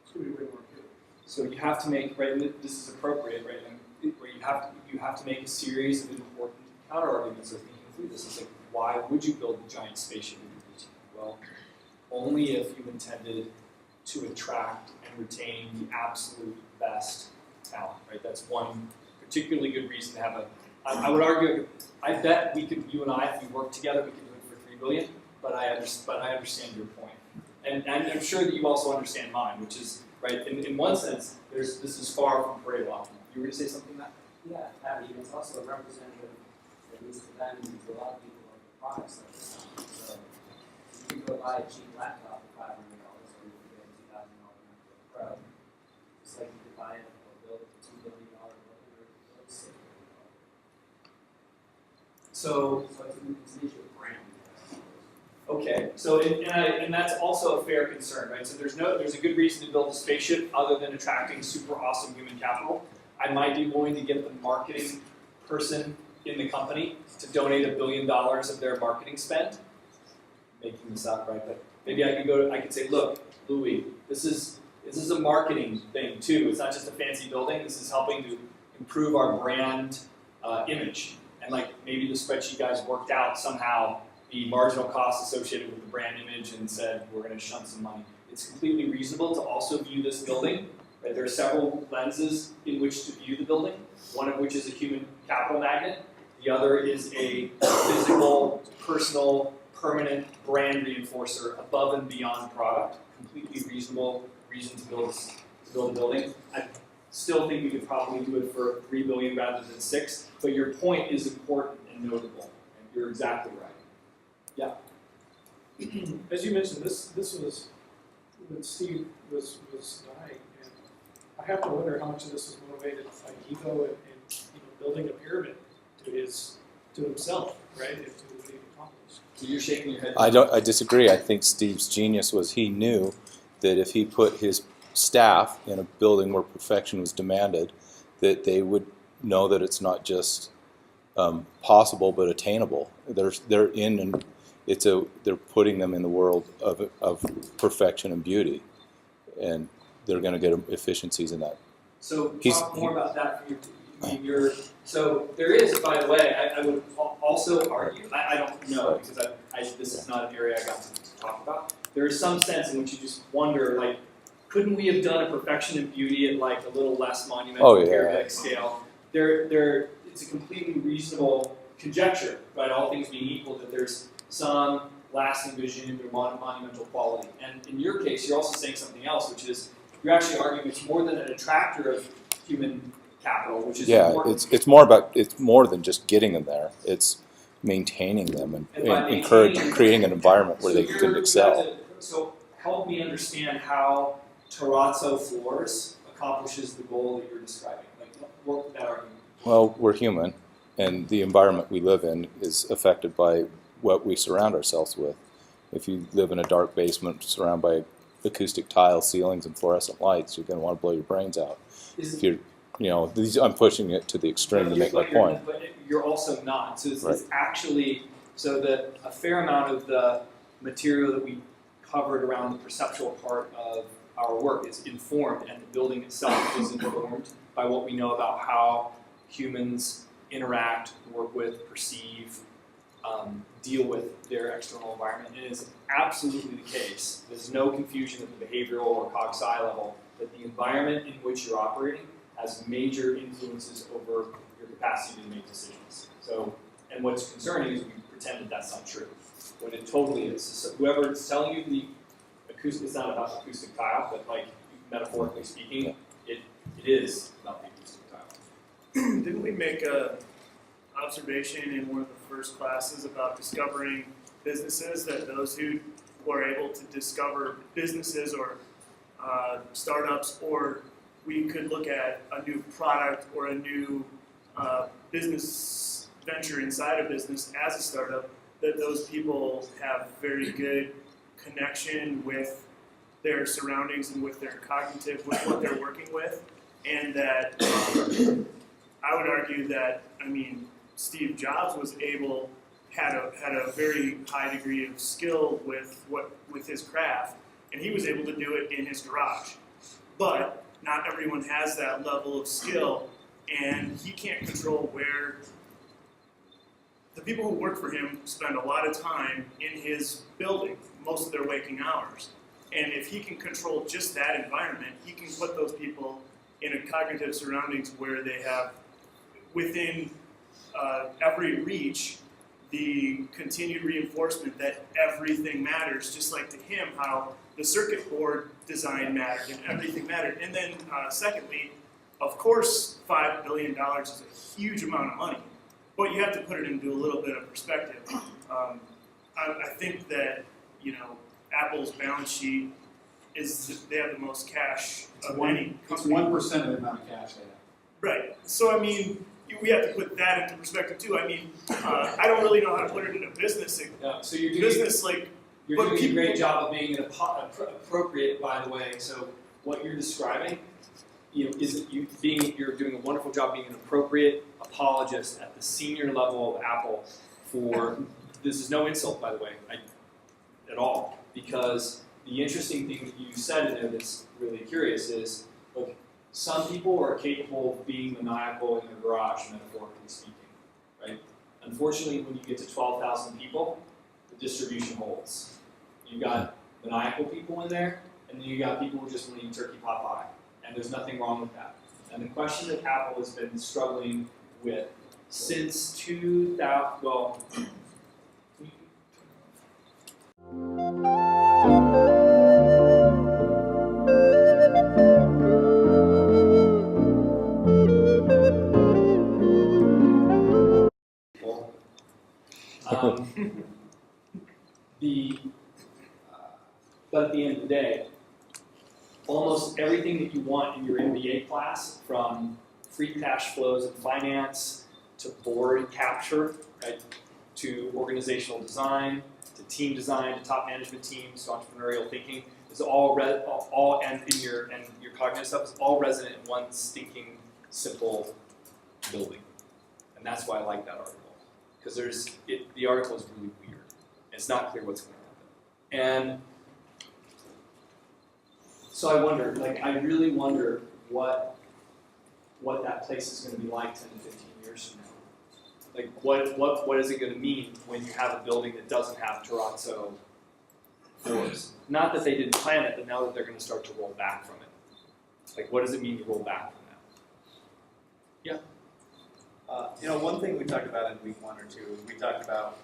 It's going to be way more appealing. So you have to make, right, this is appropriate, right, where you have to make a series of important counter-arguments of thinking through this. It's like, why would you build a giant spaceship in Cupertino? Well, only if you intended to attract and retain the absolute best talent, right? That's one particularly good reason to have a, I would argue, I bet we could, you and I, if we work together, we could do it for $3 billion, but I understand your point. And I'm sure that you also understand mine, which is, right, in one sense, this is far from Pareto optimal. You were going to say something like that? Yeah, I mean, it's also a representative, at least to them, to a lot of people, of the products that they sell. So you can go buy a cheap laptop for $500, or you can get a $2,000 MacBook Pro. Just like you could buy it or build a $2 billion building or build a $6 billion. So So it's an issue of brand. okay, so and that's also a fair concern, right? So there's a good reason to build a spaceship other than attracting super awesome human capital. I might be willing to get the marketing person in the company to donate $1 billion of their marketing spend. Making this up, right? But maybe I could say, look, Louis, this is a marketing thing too. It's not just a fancy building. This is helping to improve our brand image. And like maybe the spreadsheet guys worked out somehow the marginal costs associated with the brand image and said, we're going to shunt some money. It's completely reasonable to also view this building. Right? There are several lenses in which to view the building, one of which is a human capital magnet. The other is a physical, personal, permanent brand reinforcer above and beyond product. Completely reasonable reason to build a building. I still think we could probably do it for $3 billion rather than $6 billion, but your point is important and notable, and you're exactly right. Yeah. As you mentioned, this was when Steve was dying, and I have to wonder how much of this was motivated by ego and building a pyramid to himself, right? And to what he accomplished. So you're shaking your head. I disagree. I think Steve's genius was he knew that if he put his staff in a building where perfection was demanded, that they would know that it's not just possible but attainable. They're in and they're putting them in the world of perfection and beauty, and they're going to get efficiencies in that. So talk more about that for your so there is, by the way, I would also argue, I don't know because this is not an area I got to talk about. There is some sense in which you just wonder, like, couldn't we have done a perfection and beauty at like a little less monumental pyramidal scale? It's a completely reasonable conjecture, right? All things being equal, that there's some lasting vision or monumental quality. And in your case, you're also saying something else, which is you're actually arguing it's more than an attractor of human capital, which is Yeah, important. it's more than just getting them there. It's maintaining them and And by creating an environment where So they can excel. So help me understand how terrazzo floors accomplishes the goal that you're describing. Like, work with that argument. Well, we're human, and the environment we live in is affected by what we surround ourselves with. If you live in a dark basement surrounded by acoustic tile ceilings and fluorescent lights, you're going to want to blow your brains out. If you're, I'm pushing it to the extreme to make my point. But you're also not. So it's Right. actually, so that a fair amount of the material that we covered around the perceptual part of our work is informed, and the building itself is informed by what we know about how humans interact, work with, perceive, deal with their external environment. And it is absolutely the case. There's no confusion at the behavioral or cog sci level that the environment in which you're operating has major influences over your capacity to make decisions. So, and what's concerning is we pretend that that's not true, when it totally is. So whoever is telling you the acoustic, it's not about acoustic tile, but like metaphorically speaking, it is about the acoustic tile. Didn't we make a observation in one of the first classes about discovering businesses, that those who were able to discover businesses or startups, or we could look at a new product or a new business venture inside a business as a startup, that those people have very good connection with their surroundings and with their cognitive, with what they're working with, and that I would argue that, Steve Jobs was had a very high degree of skill with his craft, and he was able to do it in his garage. But not everyone has that level of skill, and he can't control where the people who work for him spend a lot of time in his building, most of their waking hours. And if he can control just that environment, he can put those people in a cognitive surroundings where they have within every reach the continued reinforcement that everything matters, just like to him how the circuit board design mattered and everything mattered. And then secondly, of course, $5 billion is a huge amount of money, but you have to put it into a little bit of perspective. I think that, Apple's balance sheet they have the most cash of any It's company. 1% of the amount of cash they have. Right. So, we have to put that into perspective too. I don't really know how to put it in a business. Yeah, so you're doing, Business, like, you're but doing a people- great job of being appropriate, by the way. So what you're describing, you're doing a wonderful job being an appropriate apologist at the senior level of Apple for, this is no insult, by the way, at all, because the interesting thing that you said in there that's really curious is, look, some people are capable of being maniacal in their garage, metaphorically speaking, right? Unfortunately, when you get to 12,000 people, the distribution holds. You've got maniacal people in there, and then you got people who just want to eat turkey pot pie, and there's nothing wrong with that. And the question that Apple has been struggling with since 2000, well, but at the end of the day, almost everything that you want in your MBA class, from free cash flows and finance to board capture, right, to organizational design, to team design, to top management teams, to entrepreneurial thinking, is all and your cognitive stuff is all resident in one stinking simple building, and that's why I like that article, because the article is really weird. It's not clear what's going to happen, and so I really wonder what that place is going to be like 10 to 15 years from now. Like, what is it going to mean when you have a building that doesn't have terrazzo floors? Not that they didn't plan it, but now that they're going to start to roll back from it. Like, what does it mean to roll back from that? Yeah. One thing we talked about in week 1 or 2, we talked about,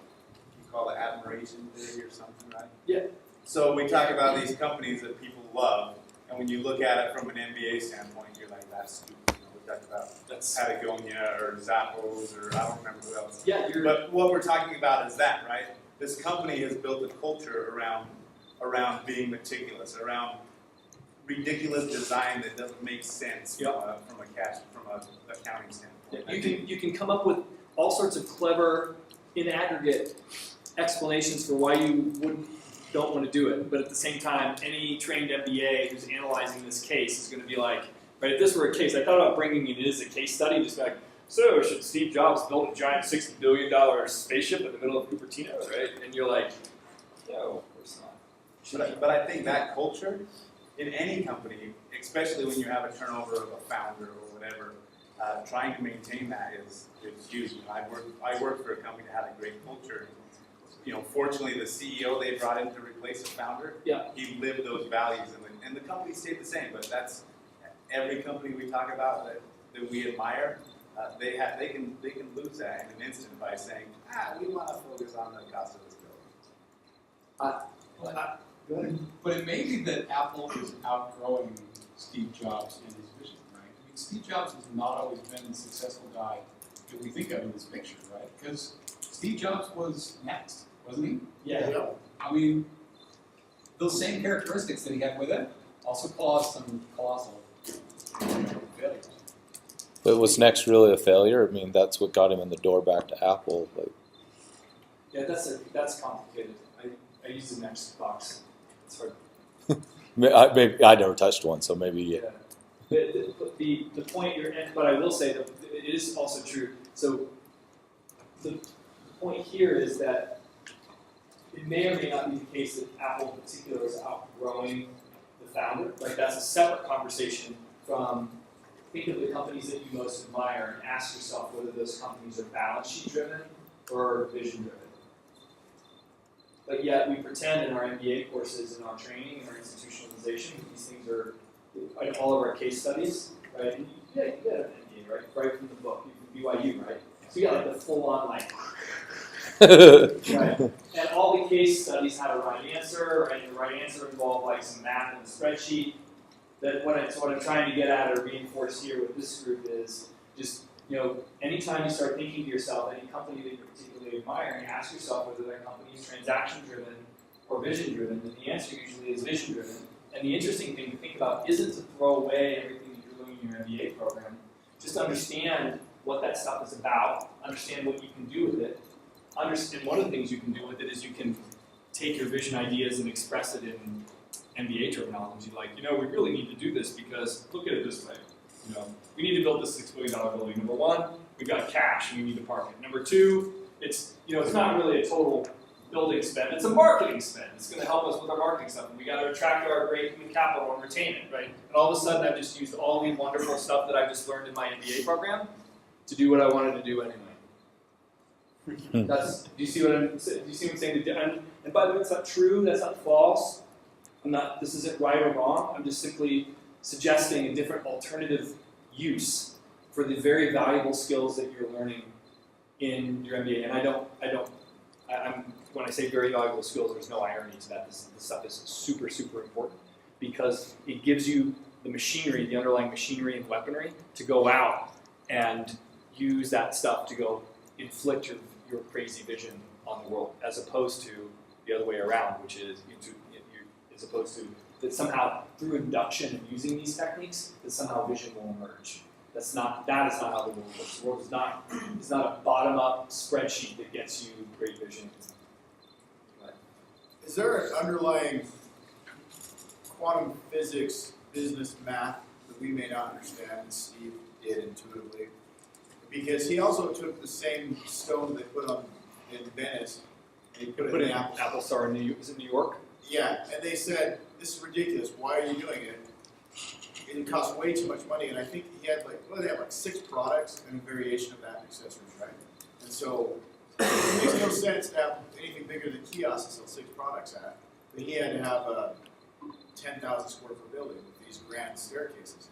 you call it admiration theory or something, right? Yeah. So we talk about these companies that people love, and when you look at it from an MBA standpoint, you're like, that's stupid. talked about That's, Patagonia or Zappos or I don't remember who else. yeah, you're, But what we're talking about is that, right? This company has built a culture around being meticulous, around ridiculous design that doesn't make sense from a accounting standpoint. you can come up with all sorts of clever, in aggregate explanations for why you don't want to do it. But at the same time, any trained MBA who's analyzing this case is going to be like, right, if this were a case, I thought about bringing it in as a case study, just like, so should Steve Jobs build a giant $60 billion spaceship in the middle of Cupertino, right? And you're like, no, of course not. But I think that culture in any company, especially when you have a turnover of a founder or whatever, trying to maintain that is huge. I worked for a company that had a great culture. You know, fortunately, the CEO they brought in to replace a founder, he lived those values, and the company stayed the same. But that's every company we talk about that we admire. They can lose that in an instant by saying, we want to focus on the cost of this building. But it may be that Apple is outgrowing Steve Jobs and his vision, right? I mean, Steve Jobs has not always been the successful guy that we think of in this picture, right? Because Steve Jobs was next, wasn't he? Yeah. I mean, those same characteristics that he had with it also caused some colossal failures. But was Next really a failure? I mean, that's what got him in the door back to Apple. Like, Yeah, that's complicated. I use the Next box. It's hard. I never touched one, so maybe. Yeah. The point but I will say that it is also true. So the point here is that it may or may not be the case that Apple in particular is outgrowing the founder. Like that's a separate conversation from think of the companies that you most admire and ask yourself whether those companies are balance sheet driven or vision driven. But yet we pretend in our MBA courses, in our training, in our institutionalization, these things are in all of our case studies, right? And you get an MBA, right? Right from the book, you from BYU, right? So you got like the full-on like, right? And all the case studies had a right answer, and the right answer involved like some math and a spreadsheet. That what I'm trying to get at or reinforce here with this group is just, you know, anytime you start thinking to yourself, any company that you're particularly admiring, ask yourself whether that company is transaction driven or vision driven, and the answer usually is vision driven. And the interesting thing to think about isn't to throw away everything that you're doing in your MBA program. Just understand what that stuff is about, understand what you can do with it. And one of the things you can do with it is you can take your vision ideas and express it in MBA terminology, like, you know, we really need to do this because look at it this way. You know, we need to build this $6 billion building. Number one, we've got cash and we need to park it. Number two, it's not really a total building spend, it's a marketing spend. It's going to help us with our marketing stuff. And we got to attract our great human capital and retain it, right? And all of a sudden I've just used all the wonderful stuff that I've just learned in my MBA program to do what I wanted to do anyway. Do you see what I'm saying? And by the way, that's not true, that's not false. This isn't right or wrong. I'm just simply suggesting a different alternative use for the very valuable skills that you're learning in your MBA. And when I say very valuable skills, there's no irony to that. This stuff is super, super important because it gives you the machinery, the underlying machinery and weaponry to go out and use that stuff to go inflict your crazy vision on the world, as opposed to the other way around, which is as opposed to that somehow through induction and using these techniques, that somehow vision will emerge. That is not how the world works. The world is not a bottom-up spreadsheet that gets you great vision. Is there an underlying quantum physics, business math that we may not understand that Steve did intuitively? Because he also took the same stone they put on in Venice and he put it in Apple Star in New York? Yeah, and they said, this is ridiculous, why are you doing it? It costs way too much money, and I think he had they have 6 products and a variation of that in accessories, right? And so, it makes no sense to have anything bigger than kiosks to sell 6 products at, but he had to have a 10,000 square foot building with these grand staircases.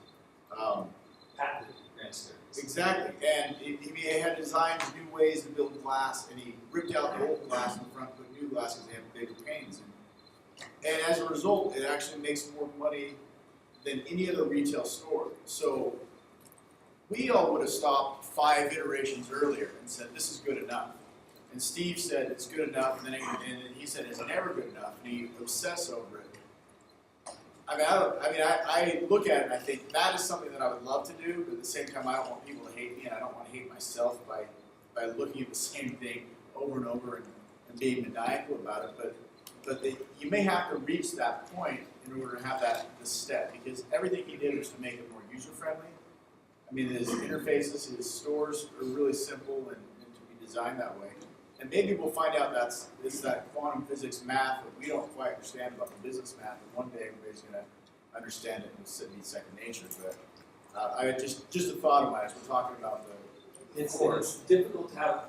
Patented grand staircases. Exactly, and he had designed new ways to build glass, and he ripped out the old glass in the front, put new glass because they have bigger panes. And as a result, it actually makes more money than any other retail store. So we all would have stopped 5 iterations earlier and said, this is good enough. And Steve said it's good enough, and then he said it's never good enough, and he obsessed over it. I look at it and I think that is something that I would love to do, but at the same time I don't want people to hate me, and I don't want to hate myself by looking at the same thing over and over and being maniacal about it. But you may have to reach that point in order to have this step, because everything he did was to make it more user-friendly. I mean, his interfaces, his stores are really simple and to be designed that way. And maybe we'll find out it's that quantum physics math that we don't quite understand about the business math, and one day everybody's going to understand it and it'll be second nature. But I just a thought of mine as we're talking about It's difficult to have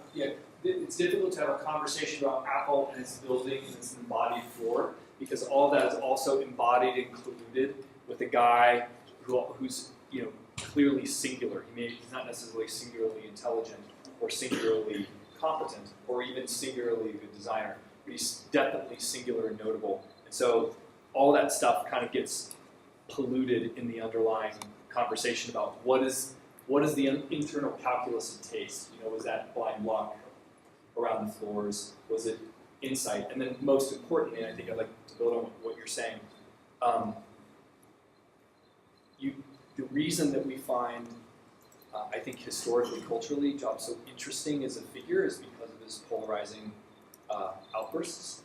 it's difficult to have a conversation about Apple and its building and its embodied floor, because all that is also embodied and included with a guy who's clearly singular. He's not necessarily singularly intelligent or singularly competent or even singularly a good designer, but he's definitely singular and notable. And so all that stuff kind of gets polluted in the underlying conversation about what is the internal calculus of taste. Was that blind luck around the floors? Was it insight? And then most importantly, and I think I'd like to build on what you're saying, the reason that we find, I think historically, culturally, Jobs so interesting as a figure is because of his polarizing outbursts.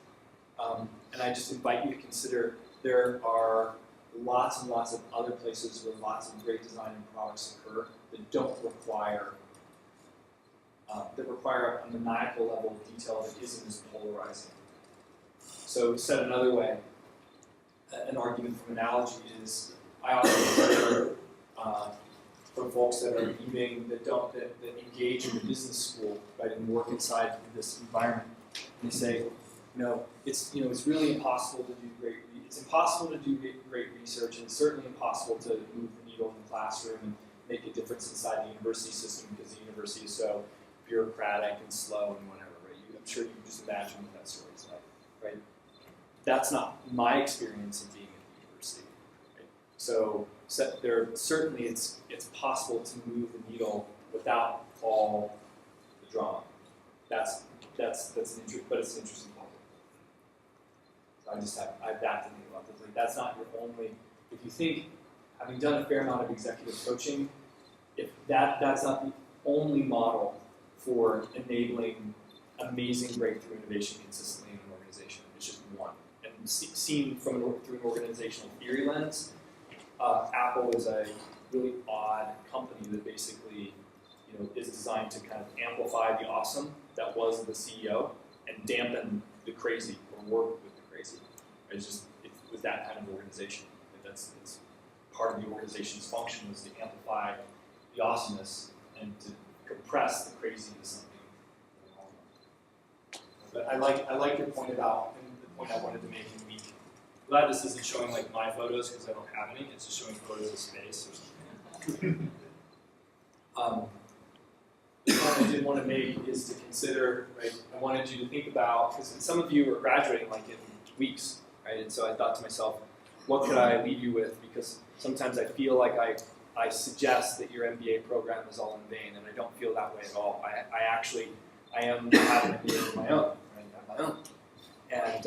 And I just invite you to consider there are lots and lots of other places where lots of great design and products occur that don't require, that require a maniacal level of detail that isn't as polarizing. So said another way, an argument from analogy is, I often hear from folks that are leaving, that engage in the business school, right, and work inside this environment, and they say, it's really impossible to do great. It's impossible to do great research, and it's certainly impossible to move the needle in the classroom and make a difference inside the university system because the university is so bureaucratic and slow and whatever. Right? I'm sure you can just imagine what that story is like, right? That's not my experience of being at the university. Right? So certainly it's possible to move the needle without all the drama. That's an interesting, but it's an interesting point. So I have that to think about. Like, that's not your only. If you think, having done a fair amount of executive coaching, if that's not the only model for enabling amazing breakthrough innovation consistently in an organization, it's just one. And seen through an organizational theory lens, Apple is a really odd company that basically, is designed to kind of amplify the awesome that was the CEO and dampen the crazy or work with the crazy. It was that kind of organization. It's part of the organization's function was to amplify the awesomeness and to compress the crazy into something. But I like your point about, and the point I wanted to make in week. Glad this isn't showing like my photos because I don't have any. It's just showing photos of space. The point I did want to make is to consider, right? I wanted you to think about, because some of you are graduating like in weeks, right? And so I thought to myself, what could I leave you with? Because sometimes I feel like I suggest that your MBA program is all in vain, and I don't feel that way at all. I have an MBA of my own, right? I have my own. And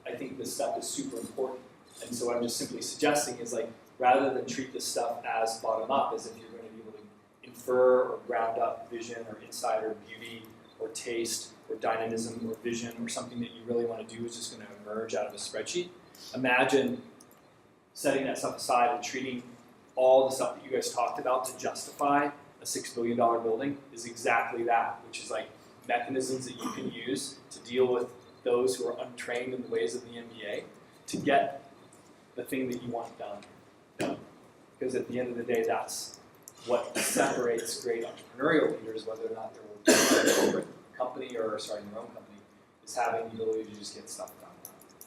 I think this stuff is super important. And so what I'm just simply suggesting is like, rather than treat this stuff as bottom up, as if you're going to be able to infer or ground up vision or insight or beauty or taste or dynamism or vision or something that you really want to do is just going to emerge out of a spreadsheet. Imagine setting that stuff aside and treating all the stuff that you guys talked about to justify a $6 billion building is exactly that, which is like mechanisms that you can use to deal with those who are untrained in the ways of the MBA to get the thing that you want done. Because at the end of the day, that's what separates great entrepreneurial leaders, whether or not they're working in a corporate company or starting their own company, is having the ability to just get stuff done.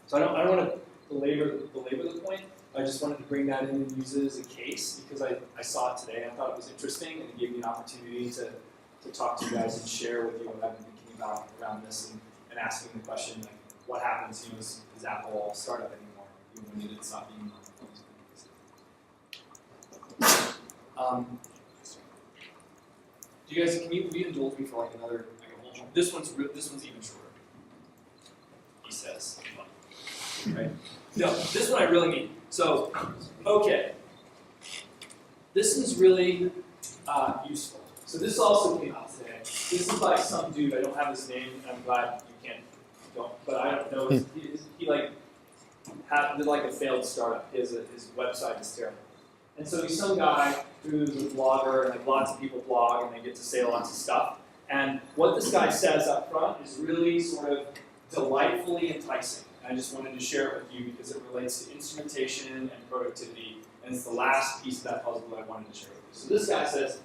So I don't want to belabor the point. I just wanted to bring that in and use it as a case because I saw it today and I thought it was interesting and it gave me an opportunity to talk to you guys and share with you what I've been thinking about around this and asking the question, like, what happens, is Apple a startup anymore, even when it's not being Do you guys, can you indulge me for like another, like a whole, this one's even shorter. He says, right? No, this one I really need. So, okay. This is really useful. So this also came out today. This is by some dude, I don't have his name, and I'm glad you don't, but I don't know. He like did like a failed startup. His website is terrible. And so he's some guy who's a blogger, and like lots of people blog, and they get to say lots of stuff. And what this guy says up front is really sort of delightfully enticing. I just wanted to share it with you because it relates to instrumentation and productivity, and it's the last piece of that puzzle that I wanted to share with you. So this guy says,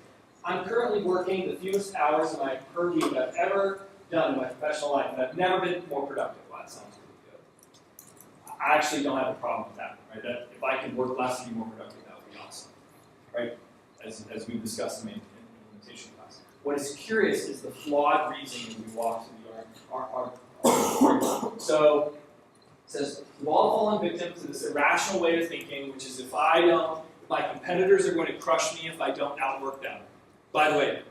I'm currently working the fewest hours of my per diem I've ever done in my professional life, and I've never been more productive. Well, that sounds really good. I actually don't have a problem with that, right? That if I can work less and be more productive, that would be awesome, right? As we discussed in the implementation class. What is curious is the flawed reasoning we walk through our So, it says, we've all fallen victim to this irrational way of thinking, which is if my competitors are going to crush me if I don't outwork them. By the way,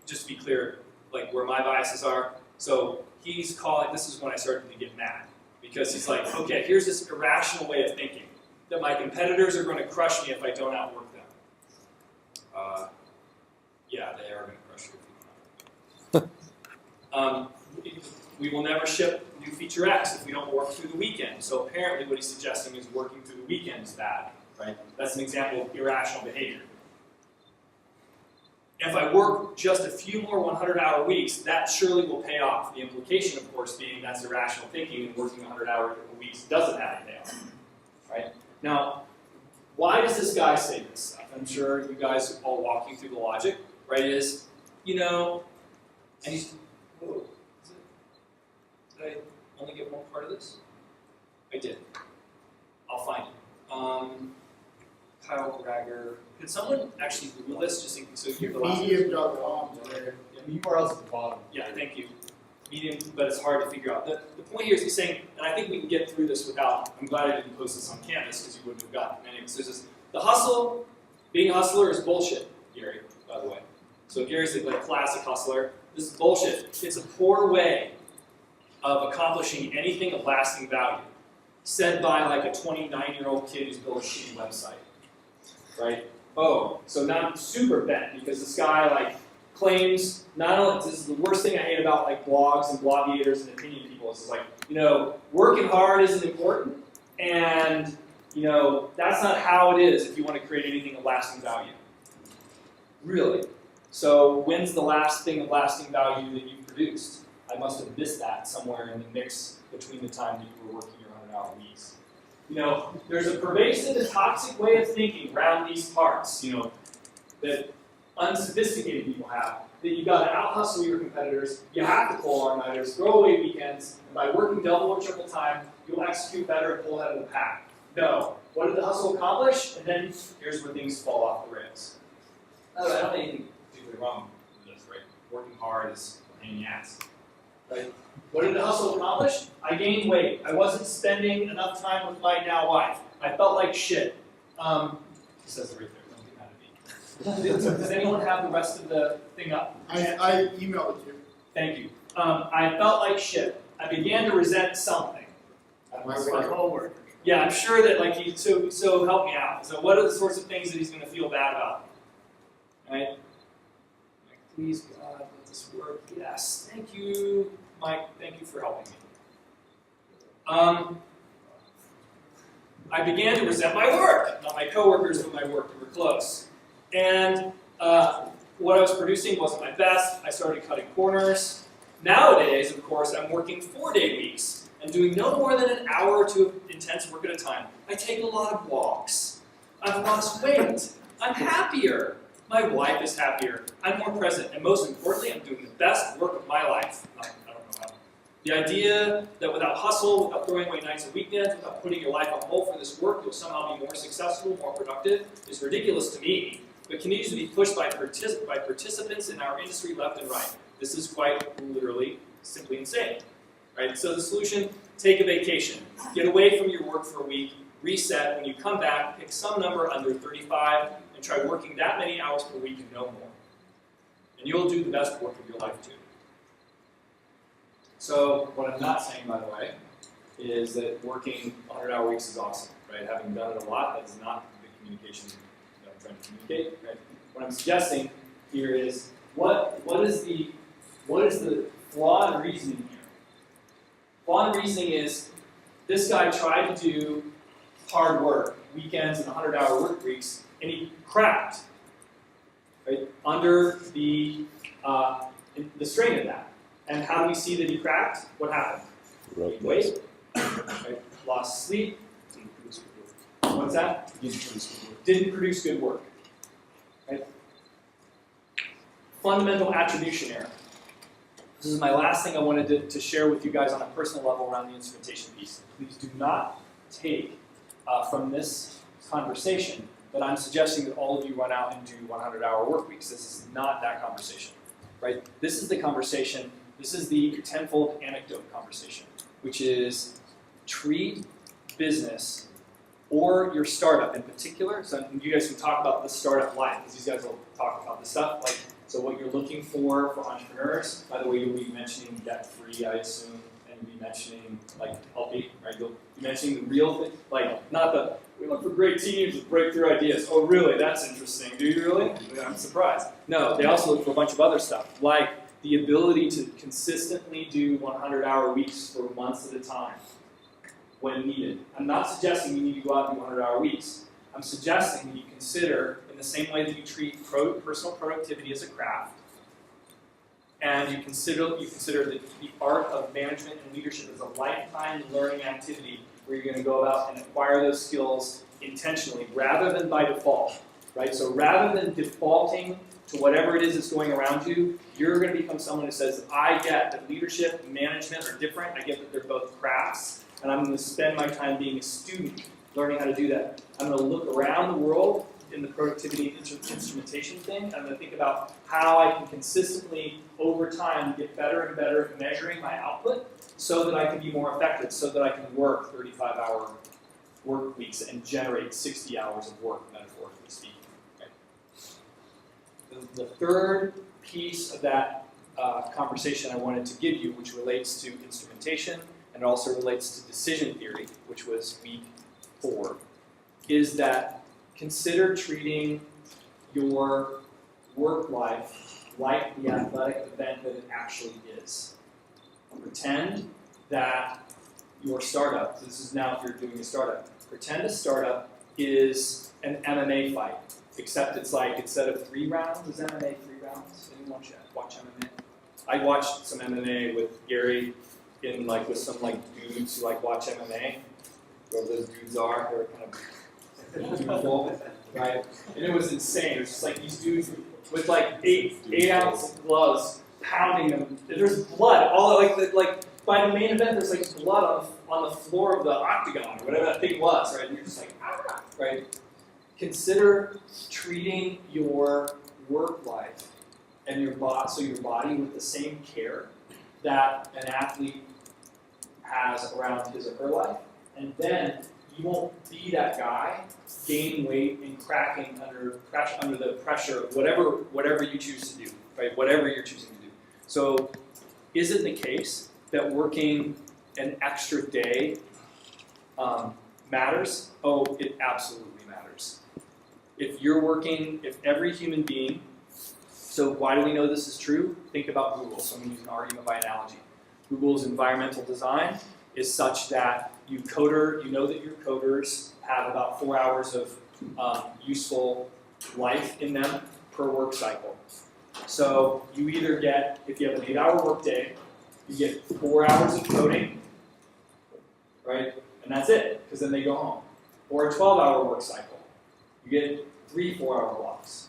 just to be clear, like where my biases are, so he's calling, this is when I started to get mad, because he's like, okay, here's this irrational way of thinking, that my competitors are going to crush me if I don't outwork them. Yeah, they are going to crush you if you don't. We will never ship new feature X if we don't work through the weekend. So apparently what he's suggesting is working through the weekend is bad, right? That's an example of irrational behavior. If I work just a few more 100-hour weeks, that surely will pay off. The implication, of course, being that's irrational thinking and working 100-hour weeks doesn't have a payoff, right? Now, why does this guy say this stuff? I'm sure you guys are all walking through the logic, right? Is, you know, and he's, whoa, is it, did I only get one part of this? I did. I'll find it. Kyle Brager. Could someone actually Google this just so you hear the last Medium.com. The URL's at the bottom. Yeah, thank you. Medium, but it's hard to figure out. The point here is he's saying, and I think we can get through this without, I'm glad I didn't post this on Canvas because you wouldn't have gotten it. Anyway, so this, the hustle, being a hustler is bullshit, Gary, by the way. So Gary's like classic hustler. This is bullshit. It's a poor way of accomplishing anything of lasting value. Said by like a 29-year-old kid who's built a shitty website, right? Oh, so now I'm super bent because this guy like claims not only, this is the worst thing I hate about like blogs and bloggers and opinion people is like, you know, working hard isn't important, and you know, that's not how it is if you want to create anything of lasting value. Really? So when's the last thing of lasting value that you produced? I must have missed that somewhere in the mix between the time that you were working your 100-hour weeks. You know, there's a pervasive and toxic way of thinking around these parts, you know, that unsophisticated people have, that you got to out-hustle your competitors, you have to pull all-nighters, throw away weekends, and by working double or triple time, you'll execute better and pull ahead of the pack. No. What did the hustle accomplish? And then here's where things fall off the rails. I don't have anything particularly wrong with this, right? Working hard is a pain in the ass. Right? What did the hustle accomplish? I gained weight. I wasn't spending enough time with my now wife. I felt like shit. He says it right there. Don't get mad at me. Does anyone have the rest of the thing up? I emailed it to you. Thank you. I felt like shit. I began to resent something. My coworker. Yeah, I'm sure that like so help me out. So what are the sorts of things that he's going to feel bad about? Right? Like, please God, let this work. Yes, thank you, Mike. Thank you for helping me. I began to resent my work, not my coworkers, but my work. We were close, and what I was producing wasn't my best. I started cutting corners. Nowadays, of course, I'm working 4-day weeks and doing no more than an hour or two of intense work at a time. I take a lot of walks. I've lost weight. I'm happier. My wife is happier. I'm more present. And most importantly, I'm doing the best work of my life. I don't know how. The idea that without hustle, without throwing away nights and weekends, without putting your life on hold for this work, you'll somehow be more successful, more productive, is ridiculous to me, but continues to be pushed by participants in our industry left and right. This is quite literally simply insane. Right? So the solution, take a vacation. Get away from your work for a week, reset. When you come back, pick some number under 35 and try working that many hours per week and no more. and you'll do the best work of your life too. So what I'm not saying, by the way, is that working 100-hour weeks is awesome, right? Having done it a lot, that is not the communication that I'm trying to communicate, right? What I'm suggesting here is what is the flawed reasoning here? Flawed reasoning is this guy tried to do hard work, weekends and 100-hour work weeks, and he cracked, right? Under the strain of that. And how do we see that he cracked? What happened? Wrote He weight, right? Lost sleep. What's that? Didn't produce good work. Right? Fundamental attribution error. This is my last thing I wanted to share with you guys on a personal level around the instrumentation piece. Please do not take from this conversation that I'm suggesting that all of you run out and do 100-hour work weeks. This is not that conversation, right? This is the conversation, this is the tenfold anecdote conversation, which is treat business or your startup in particular. So you guys can talk about the startup life, because these guys will talk about the stuff, like, so what you're looking for entrepreneurs. By the way, you'll be mentioning debt-free, I assume, and you'll be mentioning, like, healthy, right? You'll be mentioning the real thing, like, not the, we look for great teams with breakthrough ideas. Oh, really? That's interesting. Do you really? I'm surprised. No, they also look for a bunch of other stuff, like the ability to consistently do 100-hour weeks for months at a time when needed. I'm not suggesting you need to go out and do 100-hour weeks. I'm suggesting that you consider, in the same way that you treat personal productivity as a craft, and you consider the art of management and leadership as a lifetime learning activity where you're going to go about and acquire those skills intentionally rather than by default, right? So rather than defaulting to whatever it is that's going around you, you're going to become someone who says, I get that leadership and management are different. I get that they're both crafts, and I'm going to spend my time being a student, learning how to do that. I'm going to look around the world in the productivity and instrumentation thing. I'm going to think about how I can consistently, over time, get better and better at measuring my output so that I can be more effective, so that I can work 35-hour work weeks and generate 60 hours of work, metaphorically speaking. Okay. The third piece of that conversation I wanted to give you, which relates to instrumentation and also relates to decision theory, which was week 4, is that consider treating your work life like the athletic event that it actually is. Pretend that your startup, this is now if you're doing a startup, pretend a startup is an MMA fight, except it's like, instead of 3 rounds, is MMA 3 rounds? Anyone watch MMA? I watched some MMA with Gary with some dudes who watch MMA. Whoever those dudes are, they're kind of beautiful, right? And it was insane. It was just these dudes with 8-ounce gloves pounding them. There's blood all by the main event. There's blood on the floor of the octagon or whatever that thing was, right? And you're just ah, right? Consider treating your work life and your body with the same care that an athlete has around his or her life, and then you won't be that guy gaining weight and cracking under the pressure of whatever you choose to do, right? Whatever you're choosing to do. So, is it the case that working an extra day matters? Oh, it absolutely matters. If every human being, so why do we know this is true? Think about Google. So I'm going to use an argument by analogy. Google's environmental design is such that you know that your coders have about 4 hours of useful life in them per work cycle. So you either get, if you have an 8-hour work day, you get 4 hours of coding, right? And that's it, because then they go home. Or a 12-hour work cycle. You get 3 4-hour blocks.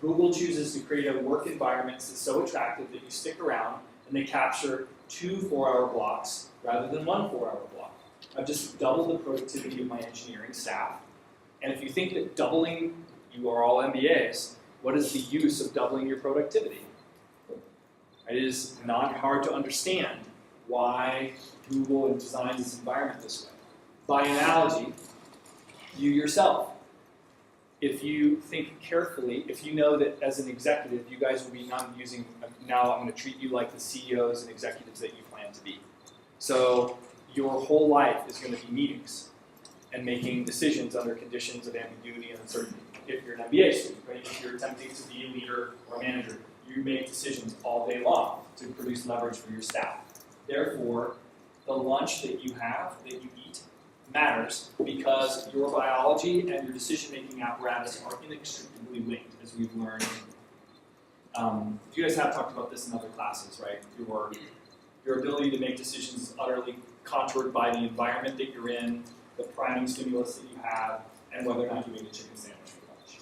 Google chooses to create a work environment that's so attractive that you stick around, and they capture 2 4-hour blocks rather than 1 4-hour block. I've just doubled the productivity of my engineering staff. And if you think that doubling, you are all MBAs, what is the use of doubling your productivity? It is not hard to understand why Google designed this environment this way. By analogy, you yourself. if you think carefully, if you know that as an executive, you guys will be now I'm going to treat you like the CEOs and executives that you plan to be. So your whole life is going to be meetings and making decisions under conditions of ambiguity and uncertainty. If you're an MBA student, right? If you're attempting to be a leader or a manager, you make decisions all day long to produce leverage for your staff. Therefore, the lunch that you have, that you eat, matters because your biology and your decision-making apparatus are inextricably linked, as we've learned. You guys have talked about this in other classes, right? Your ability to make decisions is utterly contoured by the environment that you're in, the priming stimulus that you have, and whether or not you ate a chicken sandwich for lunch.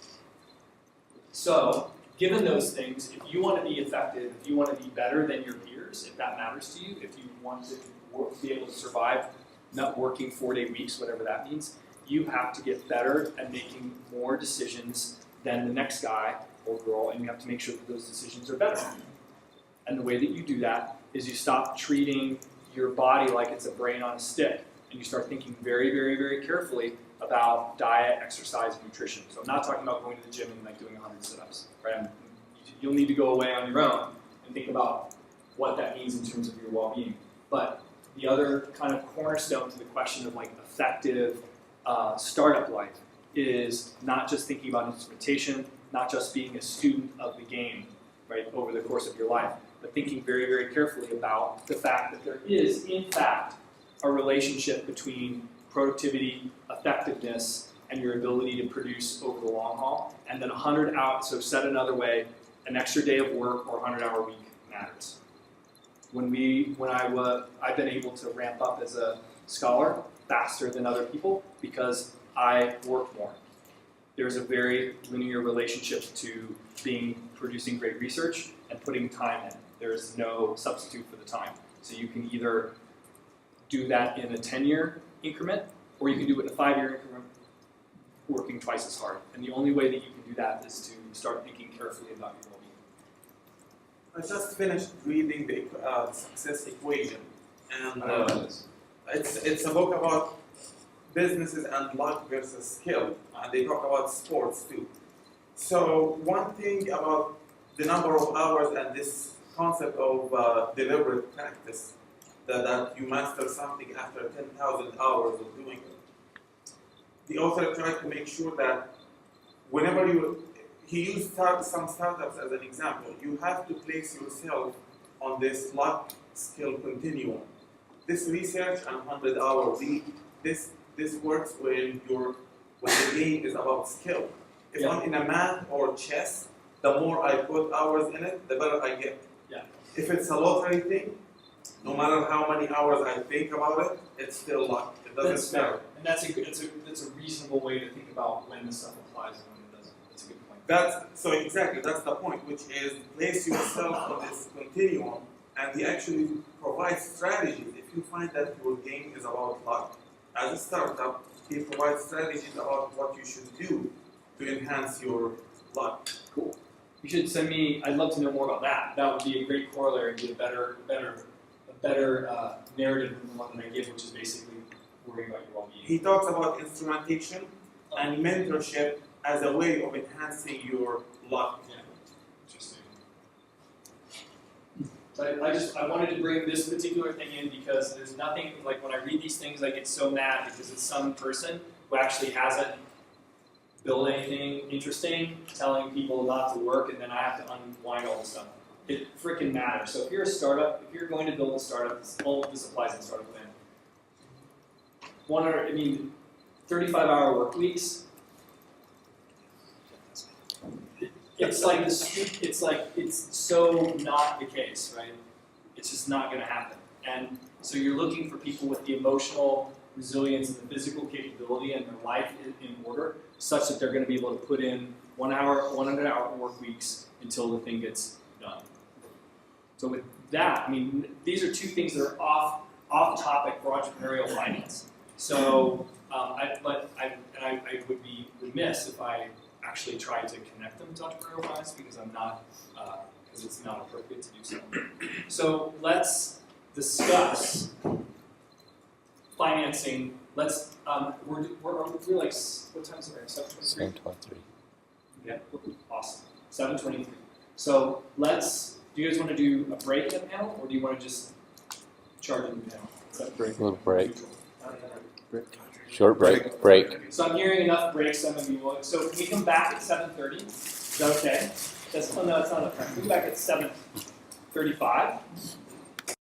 So, given those things, if you want to be effective, if you want to be better than your peers, if that matters to you, if you want to be able to survive not working 4-day weeks, whatever that means, you have to get better at making more decisions than the next guy or girl, and you have to make sure that those decisions are better. And the way that you do that is you stop treating your body like it's a brain on a stick, and you start thinking very, very, very carefully about diet, exercise, and nutrition. So I'm not talking about going to the gym and like doing 100 sit-ups, right? You'll need to go away on your own and think about what that means in terms of your well-being. But the other kind of cornerstone to the question of like effective startup life is not just thinking about instrumentation, not just being a student of the game, right, over the course of your life, but thinking very, very carefully about the fact that there is, in fact, a relationship between productivity, effectiveness, and your ability to produce over the long haul. And then 100 out, so said another way, an extra day of work or 100-hour week matters. I've been able to ramp up as a scholar faster than other people because I work more. There's a very linear relationship to producing great research and putting time in. There's no substitute for the time. So you can either do that in a 10-year increment, or you can do it in a 5-year increment, working twice as hard. And the only way that you can do that is to start thinking carefully about your well-being. I just finished reading the Success Equation, and it's a book about businesses and luck versus skill, and they talk about sports too. So one thing about the number of hours and this concept of deliberate practice, that you master something after 10,000 hours of doing it. The author tried to make sure that whenever he used some startups as an example, you have to place yourself on this luck skill continuum. This research and 100-hour week, this works when the game is about skill. If I'm in a math or chess, the more I put hours in it, the better I get. Yeah. If it's a lottery thing, no matter how many hours I think about it, it's still luck. It doesn't matter. And that's a reasonable way to think about when this stuff applies and when it doesn't. That's a good point. Exactly, that's the point, which is place yourself on this continuum, and he actually provides strategies. If you find that your game is about luck, as a startup, he provides strategies about what you should do to enhance your luck. Cool. You should send me. I'd love to know more about that. That would be a great corollary and get a better narrative than the one that I give, which is basically worrying about your well-being. He talks about instrumentation and mentorship as a way of enhancing your luck. Yeah. Interesting. But I wanted to bring this particular thing in because there's nothing, like when I read these things, I get so mad because it's some person who actually hasn't built anything interesting, telling people not to work, and then I have to unwind all this stuff. It freaking matters. So if you're a startup, if you're going to build a startup, all of this applies in startup land. 35-hour work weeks. It's so not the case, right? It's just not going to happen. And so you're looking for people with the emotional resilience and the physical capability and their life in order, such that they're going to be able to put in 100-hour work weeks until the thing gets done. So with that, these are two things that are off topic for entrepreneurial finance. So, I would be remiss if I actually tried to connect them to entrepreneurial finance because because it's not appropriate to do so. So let's discuss financing let's, we're like, what time is it right, 7:23? 7:23. Yeah, awesome, 7:23. So do you guys wanna do a break in the panel, or do you wanna just charge in the panel? Little break. Short break. So I'm hearing enough breaks, some of you will, so can we come back at 7:30? Is that okay? No, it's not okay. We'll come back at 7:35.